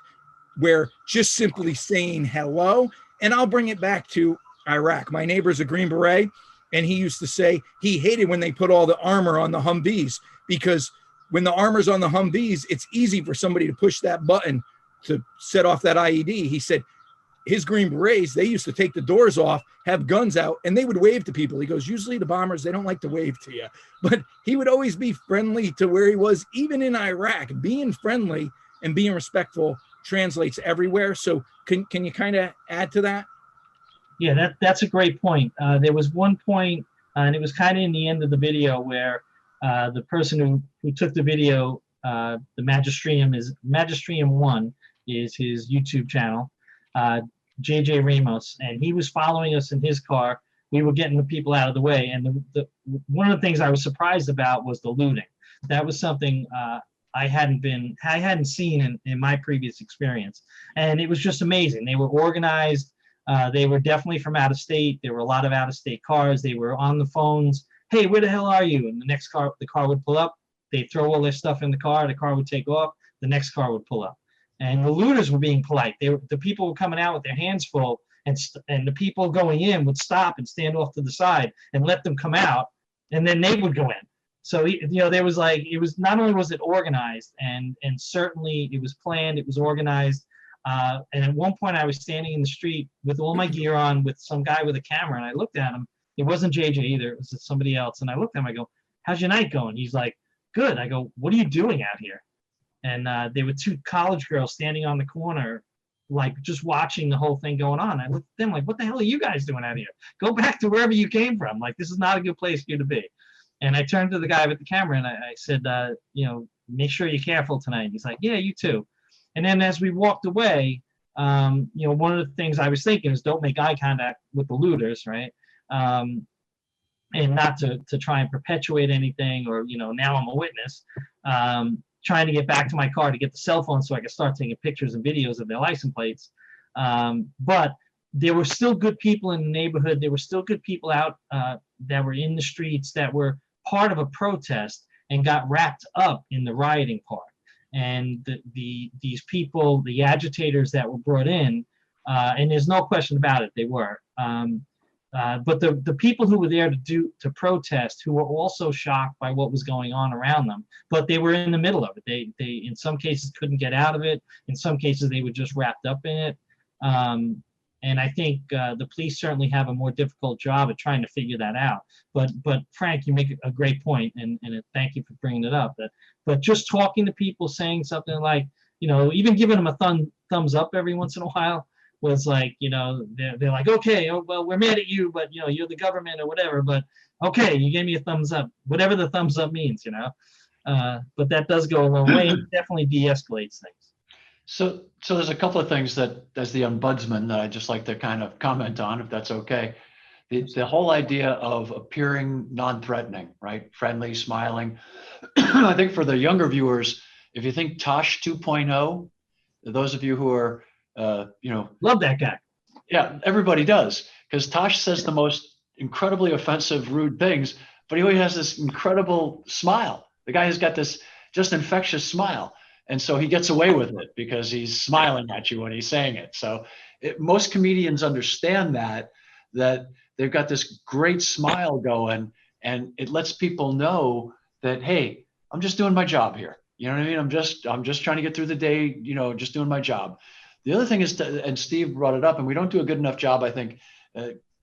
where just simply saying hello. And I'll bring it back to Iraq. My neighbor's a Green Beret, and he used to say he hated when they put all the armor on the Humvees, because when the armor's on the Humvees, it's easy for somebody to push that button to set off that IED. He said his Green Berets, they used to take the doors off, have guns out, and they would wave to people. He goes, usually the bombers, they don't like to wave to you. But he would always be friendly to where he was, even in Iraq. Being friendly and being respectful translates everywhere. So can you kind of add to that? Yeah, that's a great point. There was one point, and it was kind of in the end of the video, where the person who took the video, the Magistrium 1 is his YouTube channel, JJ Ramos, and he was following us in his car. We were getting the people out of the way, and one of the things I was surprised about was the looting. That was something I hadn't seen in my previous experience, and it was just amazing. They were organized. They were definitely from out of state. There were a lot of out of state cars. They were on the phones. Hey, where the hell are you? And the car would pull up. They'd throw all their stuff in the car would take off. The next car would pull up. And the looters were being polite. The people were coming out with their hands full, and the people going in would stop and stand off to the side and let them come out, and then they would go in. So, you know, there was like, it was, not only was it organized, and certainly it was planned, it was organized. And at one point I was standing in the street with all my gear on with some guy with a camera, and I looked at him. It wasn't JJ either, it was somebody else. And I looked at him, I go, how's your night going? He's like, good. I go, what are you doing out here? And there were two college girls standing on the corner, like just watching the whole thing going on. I looked at them like, what the hell are you guys doing out here? Go back to wherever you came from. Like, this is not a good place for you to be. And I turned to the guy with the camera and I said, you know, make sure you're careful tonight. He's like, yeah, you too. And then as we walked away, you know, one of the things I was thinking is don't make eye contact with the looters, right? And not to try and perpetuate anything, or, you know, now I'm a witness. Trying to get back to my car to get the cell phone so I could start taking pictures and videos of their license plates. But there were still good people in the neighborhood. There were still good people out that were in the streets, that were part of a protest and got wrapped up in the rioting part. And these people, the agitators that were brought in, and there's no question about it, they were. But the people who were there to protest, who were also shocked by what was going on around them, but they were in the middle of it. They in some cases couldn't get out of it. In some cases they were just wrapped up in it. And I think the police certainly have a more difficult job at trying to figure that out. But Frank, you make a great point, and thank you for bringing it up. But just talking to people, saying something like, even giving them a thumbs up every once in a while, was like, they're like, okay, oh, well, we're mad at you, but you're the government or whatever, but okay, you gave me a thumbs up, whatever the thumbs up means, but that does go a long way. It definitely de-escalates things. So there's a couple of things that, as the ombudsman, that I'd just like to kind of comment on, if that's okay. The whole idea of appearing non-threatening, right? Friendly, smiling. I think for the younger viewers, if you think Tosh 2.0, those of you who are love that guy. Yeah, everybody does, because Tosh says the most incredibly offensive, rude things, but he always has this incredible smile. The guy has got this just infectious smile, and so he gets away with it because he's smiling at you when he's saying it. So most comedians understand that they've got this great smile going, and it lets people know that, hey, I'm just doing my job here. You know what I mean? I'm just trying to get through the day. Just doing my job. The other thing is, and Steve brought it up, and we don't do a good enough job, I think,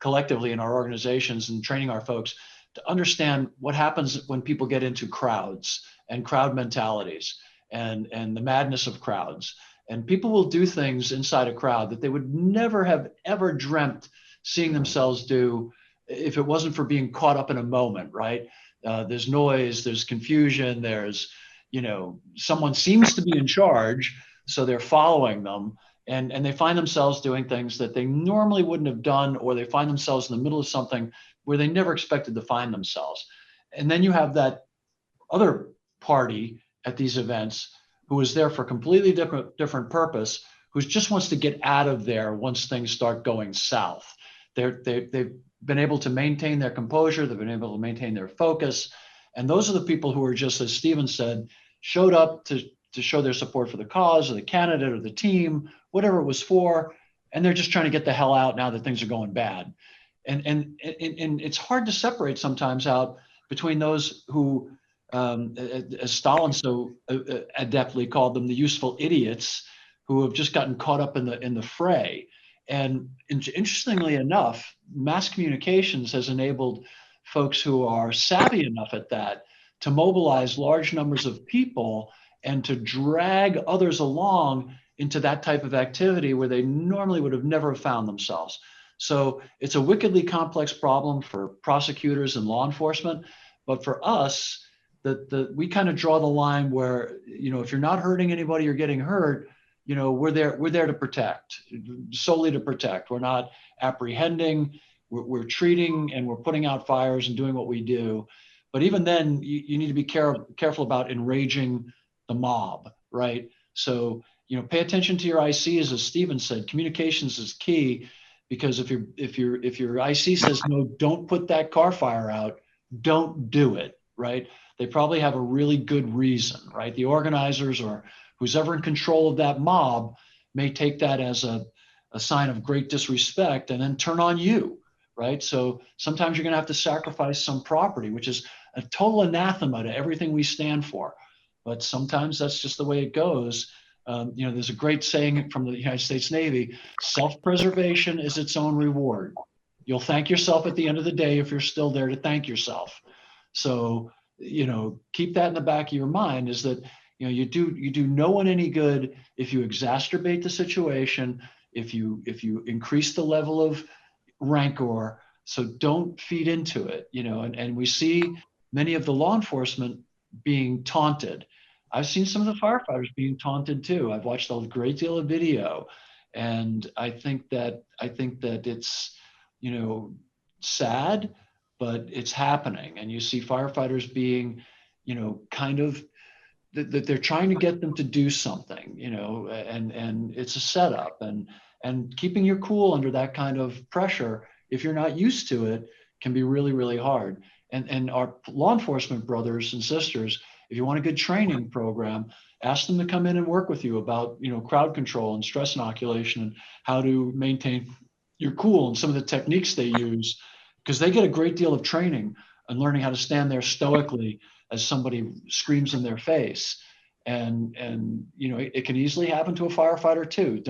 collectively in our organizations and training our folks to understand what happens when people get into crowds and crowd mentalities and the madness of crowds. And people will do things inside a crowd that they would never have ever dreamt seeing themselves do if it wasn't for being caught up in a moment, right? There's noise, there's confusion, there's, someone seems to be in charge, so they're following them. And they find themselves doing things that they normally wouldn't have done, or they find themselves in the middle of something where they never expected to find themselves. And then you have that other party at these events who is there for a completely different purpose, who just wants to get out of there once things start going south. They've been able to maintain their composure, they've been able to maintain their focus. And those are the people who are, just as Stephen said, showed up to show their support for the cause or the candidate or the team, whatever it was for, and they're just trying to get the hell out now that things are going bad. And it's hard to separate sometimes out between those who, as Stalin so adeptly called them, the useful idiots, who have just gotten caught up in the fray. And interestingly enough, mass communications has enabled folks who are savvy enough at that to mobilize large numbers of people and to drag others along into that type of activity where they normally would have never found themselves. So it's a wickedly complex problem for prosecutors and law enforcement. But for us, we kind of draw the line where, if you're not hurting anybody or getting hurt, we're there to protect, solely to protect. We're not apprehending, we're treating, and we're putting out fires and doing what we do. But even then, you need to be careful about enraging the mob, right? So, pay attention to your ICs, as Stephen said. Communications is key, because if your IC says no, don't put that car fire out, don't do it, right? They probably have a really good reason, right? The organizers or who's ever in control of that mob may take that as a sign of great disrespect and then turn on you, right? So sometimes you're going to have to sacrifice some property, which is a total anathema to everything we stand for. But sometimes that's just the way it goes. There's a great saying from the United States Navy: self-preservation is its own reward. You'll thank yourself at the end of the day if you're still there to thank yourself. So, keep that in the back of your mind, is that, you do no one any good if you exacerbate the situation, if you increase the level of rancor. So don't feed into it, and we see many of the law enforcement being taunted. I've seen some of the firefighters being taunted too. I've watched a great deal of video, and I think that it's, sad, but it's happening. And you see firefighters being, kind of, that they're trying to get them to do something, and it's a setup, and keeping your cool under that kind of pressure, if you're not used to it, can be really, really hard. And our law enforcement brothers and sisters If you want a good training program, ask them to come in and work with you about, crowd control and stress inoculation and how to maintain your cool and some of the techniques they use, because they get a great deal of training on learning how to stand there stoically as somebody screams in their face. And it can easily happen to a firefighter too.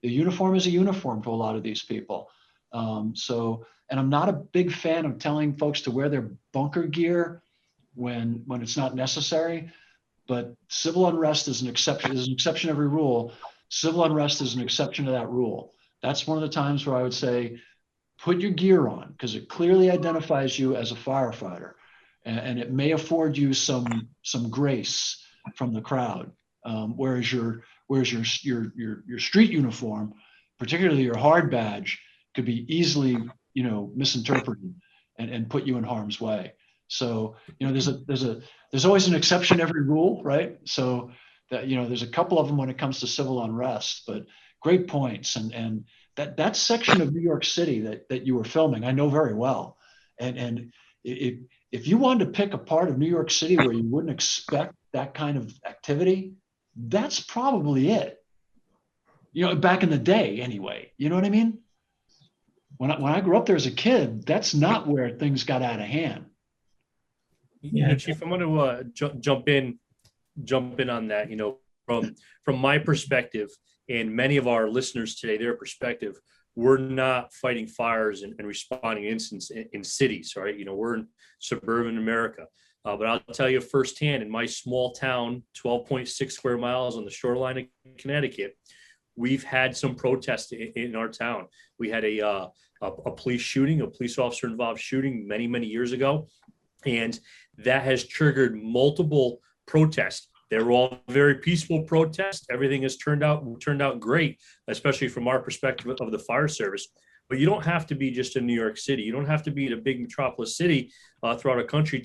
The uniform is a uniform to a lot of these people. And I'm not a big fan of telling folks to wear their bunker gear when it's not necessary, but civil unrest is an exception. There's an exception to every rule. Civil unrest is an exception to that rule. That's one of the times where I would say, put your gear on, because it clearly identifies you as a firefighter, and it may afford you some grace from the crowd. Whereas your street uniform, particularly your hard badge, could be easily misinterpreted and put you in harm's way. So there's always an exception to every rule, right? So that there's a couple of them when it comes to civil unrest, but great points. And that section of New York City that you were filming, I know very well. And if you wanted to pick a part of New York City where you wouldn't expect that kind of activity, that's probably it. Back in the day anyway, you know what I mean? When I grew up there as a kid, that's not where things got out of hand. Yeah, Chief, I'm going to jump in on that. From my perspective, and many of our listeners today, their perspective, we're not fighting fires and responding to incidents in cities, right? We're in suburban America. But I'll tell you firsthand, in my small town, 12.6 square miles on the shoreline of Connecticut, we've had some protests in our town. We had a police shooting, a police officer involved shooting many, many years ago. And that has triggered multiple protests. They were all very peaceful protests. Everything has turned out great, especially from our perspective of the fire service. But you don't have to be just in New York City. You don't have to be in a big metropolis city throughout a country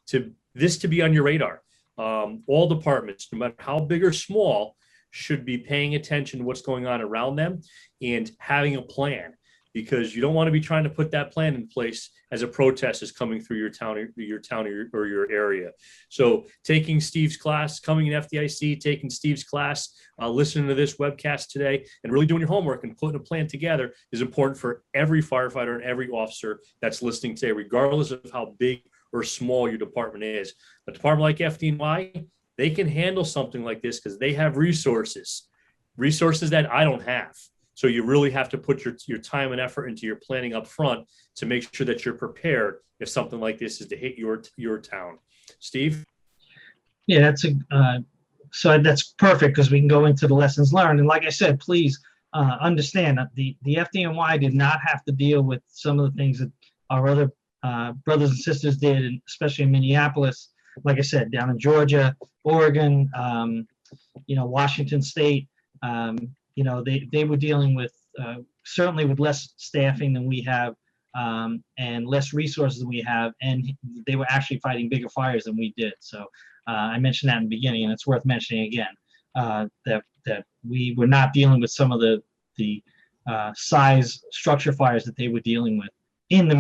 to be on your radar. All departments, no matter how big or small, should be paying attention to what's going on around them and having a plan, because you don't want to be trying to put that plan in place as a protest is coming through your town or your area. So taking Steve's class, coming in FDIC, taking Steve's class, listening to this webcast today, and really doing your homework and putting a plan together is important for every firefighter and every officer that's listening today, regardless of how big or small your department is. A department like FDNY, they can handle something like this because they have resources that I don't have. So you really have to put your time and effort into your planning up front to make sure that you're prepared if something like this is to hit your town. Steve? Yeah, so that's perfect, because we can go into the lessons learned. And like I said, please understand that the FDNY did not have to deal with some of the things that our other brothers and sisters did, and especially in Minneapolis, like I said, down in Georgia, Oregon, Washington State. They were dealing with certainly with less staffing than we have, and less resources than we have, and they were actually fighting bigger fires than we did. So I mentioned that in the beginning, and it's worth mentioning again, that we were not dealing with some of the size structure fires that they were dealing with in the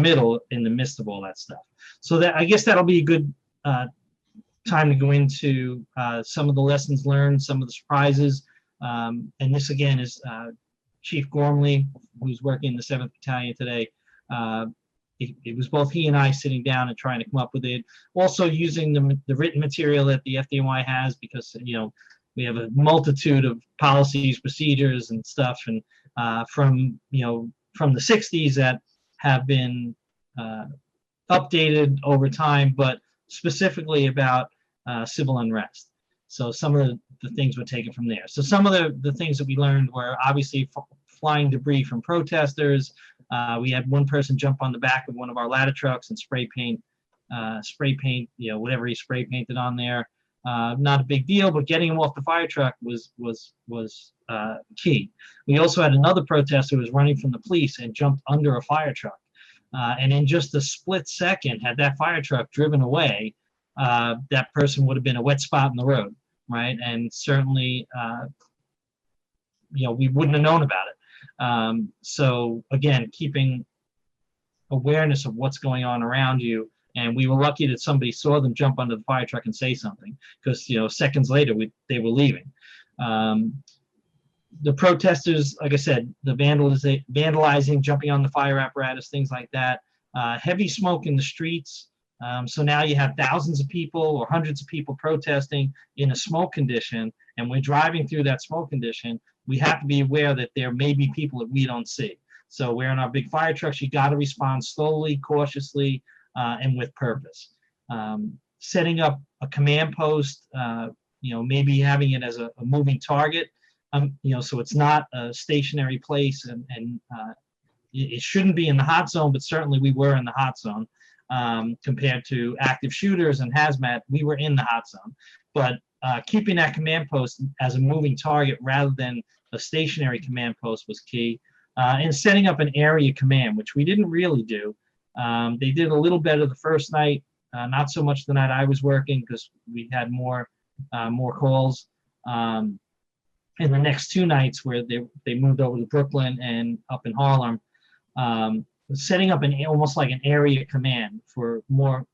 midst of all that stuff. So that, I guess, that'll be a good time to go into some of the lessons learned, some of the surprises. And this again is Chief Gormley, who's working in the 7th Battalion today. It was both he and I sitting down and trying to come up with it. Also using the written material that the FDNY has, because we have a multitude of policies, procedures, and stuff, and from the 60s that have been updated over time, but specifically about civil unrest. So some of the things were taken from there. So some of the things that we learned were obviously flying debris from protesters. We had one person jump on the back of one of our ladder trucks and spray paint, whatever he spray painted on there. Not a big deal, but getting him off the fire truck was key. We also had another protester who was running from the police and jumped under a fire truck. And in just a split second, had that fire truck driven away, that person would have been a wet spot in the road, right? And certainly, we wouldn't have known about it. So again, keeping awareness of what's going on around you And we were lucky that somebody saw them jump under the fire truck and say something, because, you know, seconds later they were leaving. The protesters, like I said, the vandalizing, jumping on the fire apparatus, things like that. Heavy smoke in the streets. So now you have thousands of people or hundreds of people protesting in a smoke condition, and we're driving through that smoke condition. We have to be aware that there may be people that we don't see. So we're in our big fire trucks. You got to respond slowly, cautiously, and with purpose. Setting up a command post, you know, maybe having it as a moving target, you know, so it's not a stationary place, and it shouldn't be in the hot zone, but certainly we were in the hot zone. Compared to active shooters and hazmat, we were in the hot zone. But keeping that command post as a moving target rather than a stationary command post was key. And setting up an area command, which we didn't really do. They did a little better the first night, not so much the night I was working, because we had more calls. And the next two nights where they moved over to Brooklyn and up in Harlem, setting up almost like an area command for more,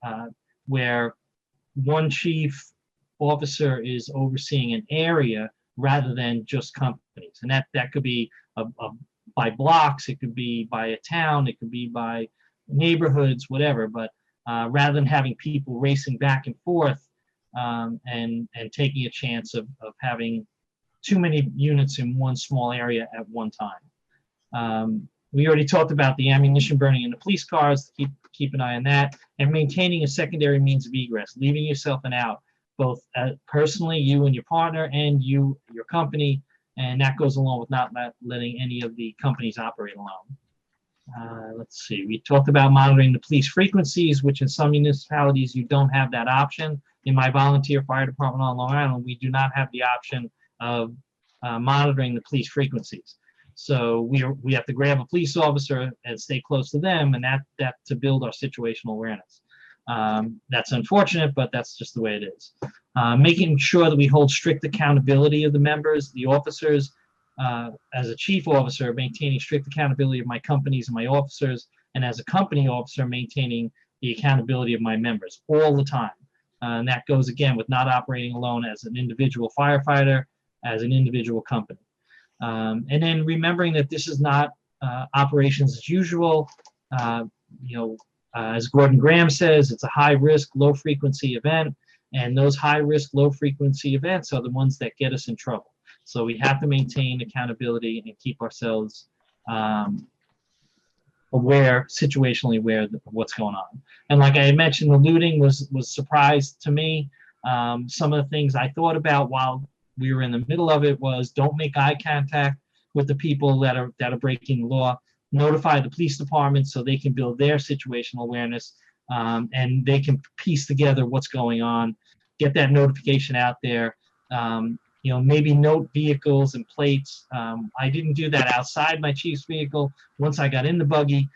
where one chief officer is overseeing an area rather than just companies. And that could be by blocks, it could be by a town, it could be by neighborhoods, whatever. But rather than having people racing back and forth and taking a chance of having too many units in one small area at one time. We already talked about the ammunition burning in the police cars. Keep an eye on that, and maintaining a secondary means of egress, leaving yourself an out, both personally, you and your partner, and your company, and that goes along with not letting any of the companies operate alone. Let's see. We talked about monitoring the police frequencies, which in some municipalities you don't have that option. In my volunteer fire department on Long Island, we do not have the option of monitoring the police frequencies. So we have to grab a police officer and stay close to them, and that to build our situational awareness. That's unfortunate, but that's just the way it is. Making sure that we hold strict accountability of the members, the officers. As a chief officer, maintaining strict accountability of my companies and my officers, and as a company officer, maintaining the accountability of my members all the time. And that goes again with not operating alone as an individual firefighter, as an individual company. And then remembering that this is not operations as usual. As Gordon Graham says, it's a high-risk, low-frequency event, and those high-risk, low-frequency events are the ones that get us in trouble. So we have to maintain accountability and keep ourselves situationally aware of what's going on. And like I had mentioned, the looting was a surprise to me. Some of the things I thought about while we were in the middle of it was don't make eye contact with the people that are breaking the law. Notify the police department so they can build their situational awareness, and they can piece together what's going on. Get that notification out there. Maybe note vehicles and plates. I didn't do that outside my chief's vehicle. Once I got in the buggy,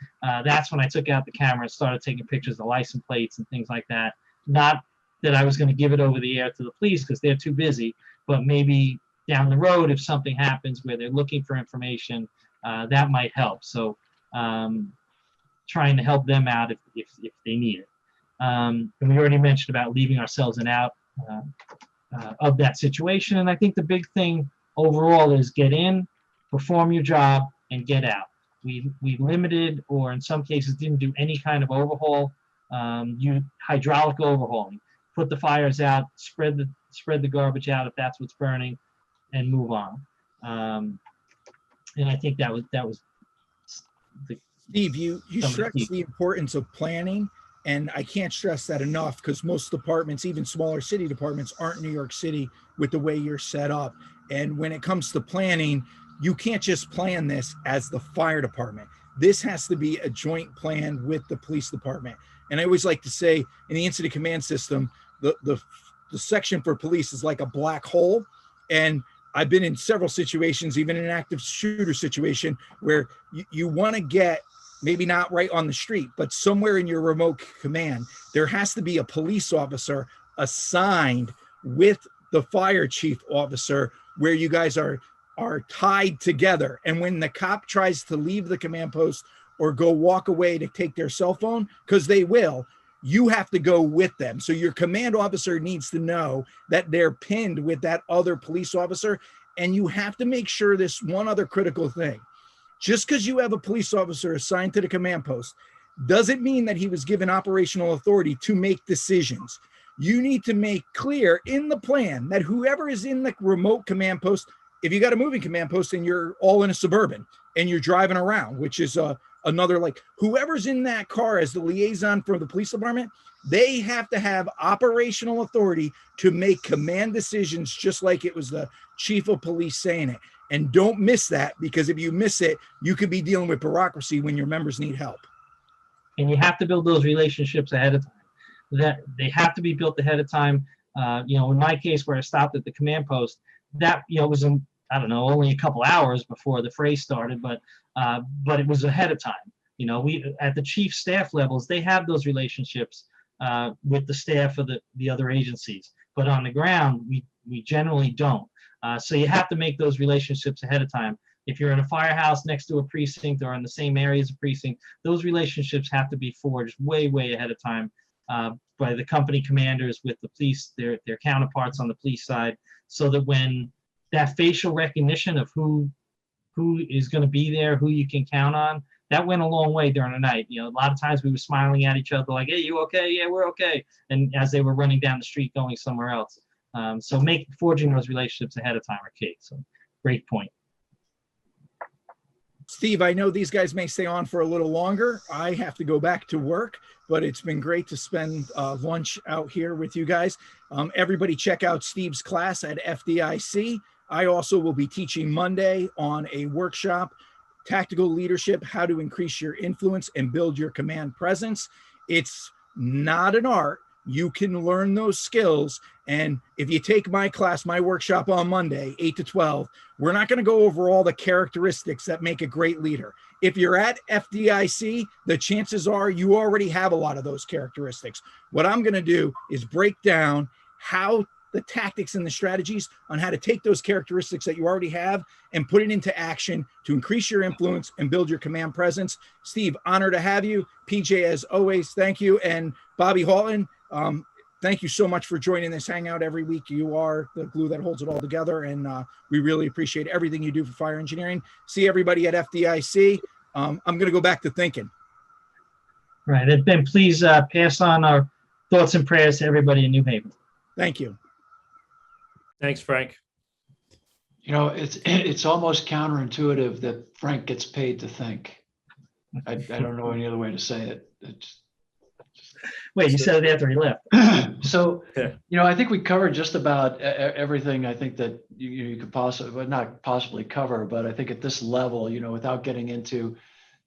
that's when I took out the camera and started taking pictures of license plates and things like that. Not that I was going to give it over the air to the police because they're too busy, but maybe down the road, if something happens where they're looking for information, that might help. So trying to help them out if they need it. And we already mentioned about leaving ourselves an out of that situation. And I think the big thing overall is get in, perform your job, and get out. We limited, or in some cases didn't do any kind of overhaul. Hydraulic overhauling. Put the fires out, spread the garbage out if that's what's burning, and move on. And I think that was Steve, you stress the importance of planning, and I can't stress that enough because most departments, even smaller city departments, aren't New York City with the way you're set up. And when it comes to planning, you can't just plan this as the fire department. This has to be a joint plan with the police department. And I always like to say in the incident command system, the section for police is like a black hole. And I've been in several situations, even in an active shooter situation, where you want to get, maybe not right on the street, but somewhere in your remote command, there has to be a police officer assigned with the fire chief officer where you guys are tied together. And when the cop tries to leave the command post or go walk away to take their cell phone, because they will, you have to go with them. So your command officer needs to know that they're pinned with that other police officer. And you have to make sure this one other critical thing. Just because you have a police officer assigned to the command post doesn't mean that he was given operational authority to make decisions. You need to make clear in the plan that whoever is in the remote command post, if you got a moving command post and you're all in a Suburban and you're driving around, which is another, like, whoever's in that car as the liaison for the police department, they have to have operational authority to make command decisions, just like it was the chief of police saying it. And don't miss that, because if you miss it, you could be dealing with bureaucracy when your members need help. And you have to build those relationships ahead of time. That they have to be built ahead of time. In my case, where I stopped at the command post, that was I don't know, only a couple hours before the fray started, but it was ahead of time. We at the chief staff levels, they have those relationships with the staff of the other agencies, but on the ground, we generally don't. So you have to make those relationships ahead of time. If you're in a firehouse next to a precinct or in the same area as a precinct, those relationships have to be forged way, way ahead of time by the company commanders with the police, their counterparts on the police side, so that when that facial recognition of who is going to be there, who you can count on, that went a long way during the night. A lot of times we were smiling at each other like, "Hey, you okay? Yeah, we're okay." And as they were running down the street going somewhere else. So forging those relationships ahead of time are key. So great point. Steve, I know these guys may stay on for a little longer. I have to go back to work, but it's been great to spend lunch out here with you guys. Everybody check out Steve's class at FDIC. I also will be teaching Monday on a workshop, Tactical Leadership, how to increase your influence and build your command presence. It's not an art. You can learn those skills. And if you take my class, my workshop on Monday, 8 to 12, we're not going to go over all the characteristics that make a great leader. If you're at FDIC, the chances are you already have a lot of those characteristics. What I'm going to do is break down how the tactics and the strategies on how to take those characteristics that you already have and put it into action to increase your influence and build your command presence. Steve, honor to have you. PJ, as always, thank you. And Bobby Halton, thank you so much for joining this hangout every week. You are the glue that holds it all together, and we really appreciate everything you do for fire engineering. See everybody at FDIC. I'm going to go back to thinking. Right. And Ben, please pass on our thoughts and prayers to everybody in New Haven. Thank you. Thanks, Frank. It's almost counterintuitive that Frank gets paid to think. I don't know any other way to say it. Wait, you said it after he left. So, I think we covered just about everything I think that you could not possibly cover, but I think at this level, without getting into,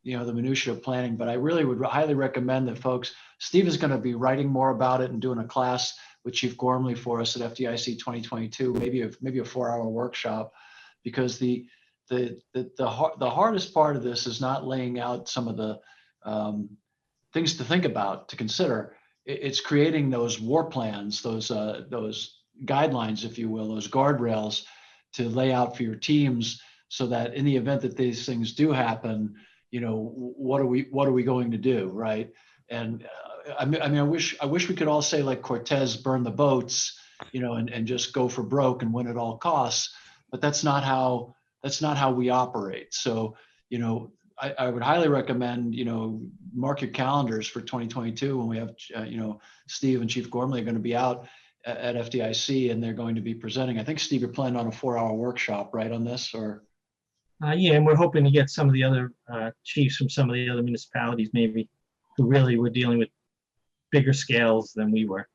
the minutiae of planning, but I really would highly recommend that folks, Steve is going to be writing more about it and doing a class with Chief Gormley for us at FDIC 2022, maybe a 4-hour workshop, because the hardest part of this is not laying out some of the things to think about, to consider. It's creating those war plans, those guidelines, if you will, those guardrails to lay out for your teams, so that in the event that these things do happen, what are we going to do, right? And I wish we could all say like Cortez, burn the boats, and just go for broke and win at all costs. But that's not how we operate. So, I would highly recommend, mark your calendars for 2022 when we have, Steve and Chief Gormley are going to be out at FDIC, and they're going to be presenting. I think, Steve, you're planning on a 4-hour workshop, right, on this, or? Yeah, and we're hoping to get some of the other chiefs from some of the other municipalities, maybe, who really were dealing with bigger scales than we were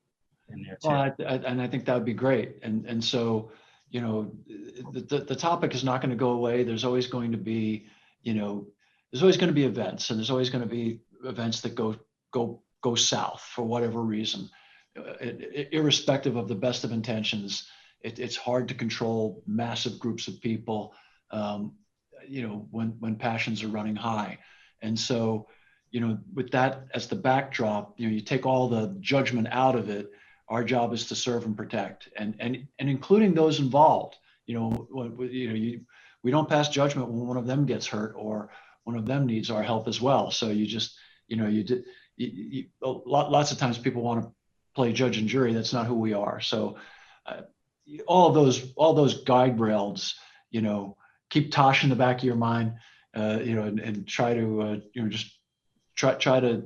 in there too. Well, and I think that would be great. And so, the topic is not going to go away. There's always going to be, events, and there's always going to be events that go south for whatever reason. Irrespective of the best of intentions, it's hard to control massive groups of people, when passions are running high. And so, with that as the backdrop, you take all the judgment out of it. Our job is to serve and protect, and including those involved. We don't pass judgment when one of them gets hurt or one of them needs our help as well. So you just, lots of times people want to play judge and jury. That's not who we are. So all those guide rails, keep Tosh in the back of your mind, and try to, just try to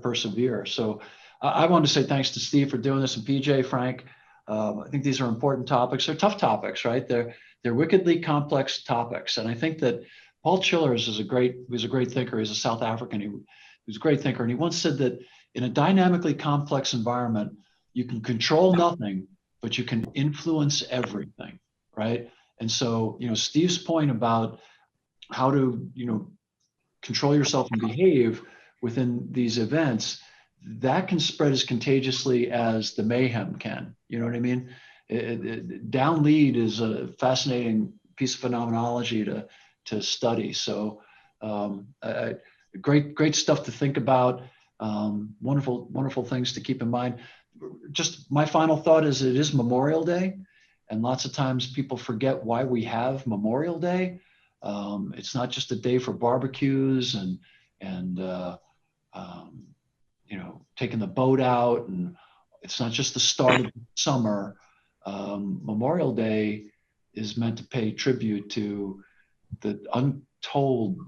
persevere. So I want to say thanks to Steve for doing this, and PJ, Frank. I think these are important topics. They're tough topics, right? They're wickedly complex topics. And I think that Paul Chillers was a great thinker. He's a South African. He was a great thinker. And he once said that in a dynamically complex environment, you can control nothing, but you can influence everything, right? And so, Steve's point about how to, control yourself and behave within these events, that can spread as contagiously as the mayhem can. You know what I mean? Down lead is a fascinating piece of phenomenology to study. So great stuff to think about. Wonderful things to keep in mind. Just my final thought is it is Memorial Day, and lots of times people forget why we have Memorial Day. It's not just a day for barbecues and taking the boat out, and it's not just the start of summer. Memorial Day is meant to pay tribute to the untold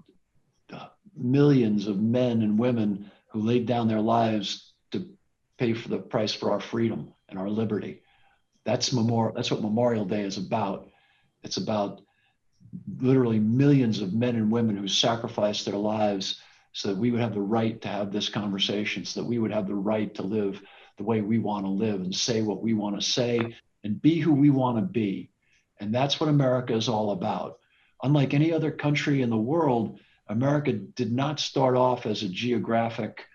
millions of men and women who laid down their lives to pay for the price for our freedom and our liberty. That's what Memorial Day is about. It's about literally millions of men and women who sacrificed their lives so that we would have the right to have this conversation, so that we would have the right to live the way we want to live and say what we want to say and be who we want to be. And that's what America is all about. Unlike any other country in the world, America did not start off as a geographic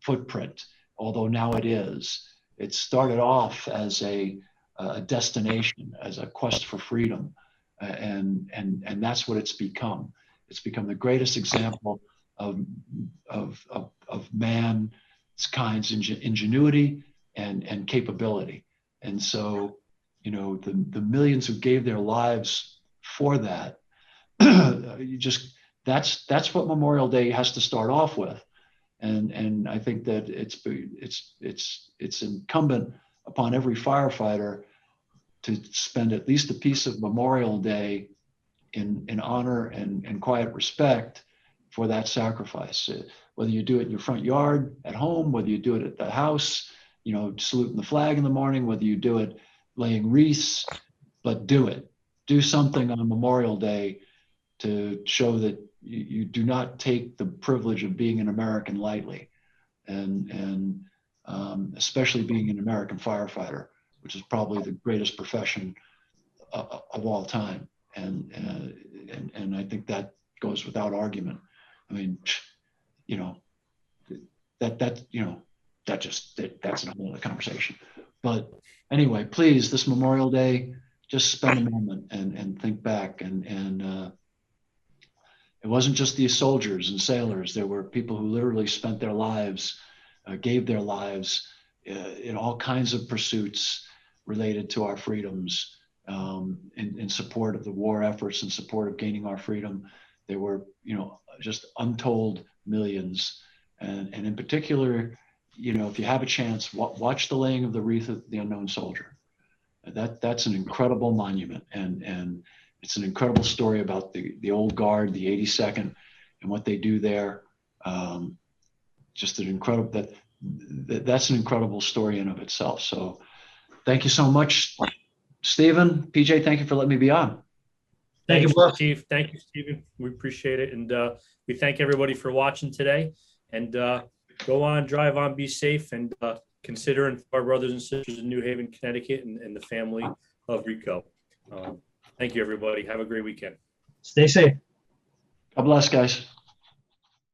footprint, although now it is. It started off as a destination, as a quest for freedom. And that's what it's become. It's become the greatest example of mankind's ingenuity and capability. And so, the millions who gave their lives for that, that's what Memorial Day has to start off with. And I think that it's incumbent upon every firefighter to spend at least a piece of Memorial Day in honor and quiet respect for that sacrifice. Whether you do it in your front yard, at home, whether you do it at the house, saluting the flag in the morning, whether you do it laying wreaths, but do it. Do something on Memorial Day to show that you do not take the privilege of being an American lightly, and especially being an American firefighter, which is probably the greatest profession of all time. And I think that goes without argument. I mean, that's a whole other conversation. But anyway, please, this Memorial Day, just spend a moment and think back. And it wasn't just the soldiers and sailors. There were people who literally spent their lives, gave their lives in all kinds of pursuits related to our freedoms, in support of the war efforts, in support of gaining our freedom. There were, just untold millions. And in particular, if you have a chance, watch the laying of the wreath of the unknown soldier. That's an incredible monument. And it's an incredible story about the old guard, the 82nd, and what they do there. Just an incredible, that's an incredible story in of itself. So thank you so much, Stephen. PJ, thank you for letting me be on. Thank you, Thanks, Steve. Thank you, Stephen. We appreciate it. And we thank everybody for watching today. And go on, drive on, be safe, and consider our brothers and sisters in New Haven, Connecticut, and the family of Rico. Thank you, everybody. Have a great weekend. Stay safe. God bless, guys.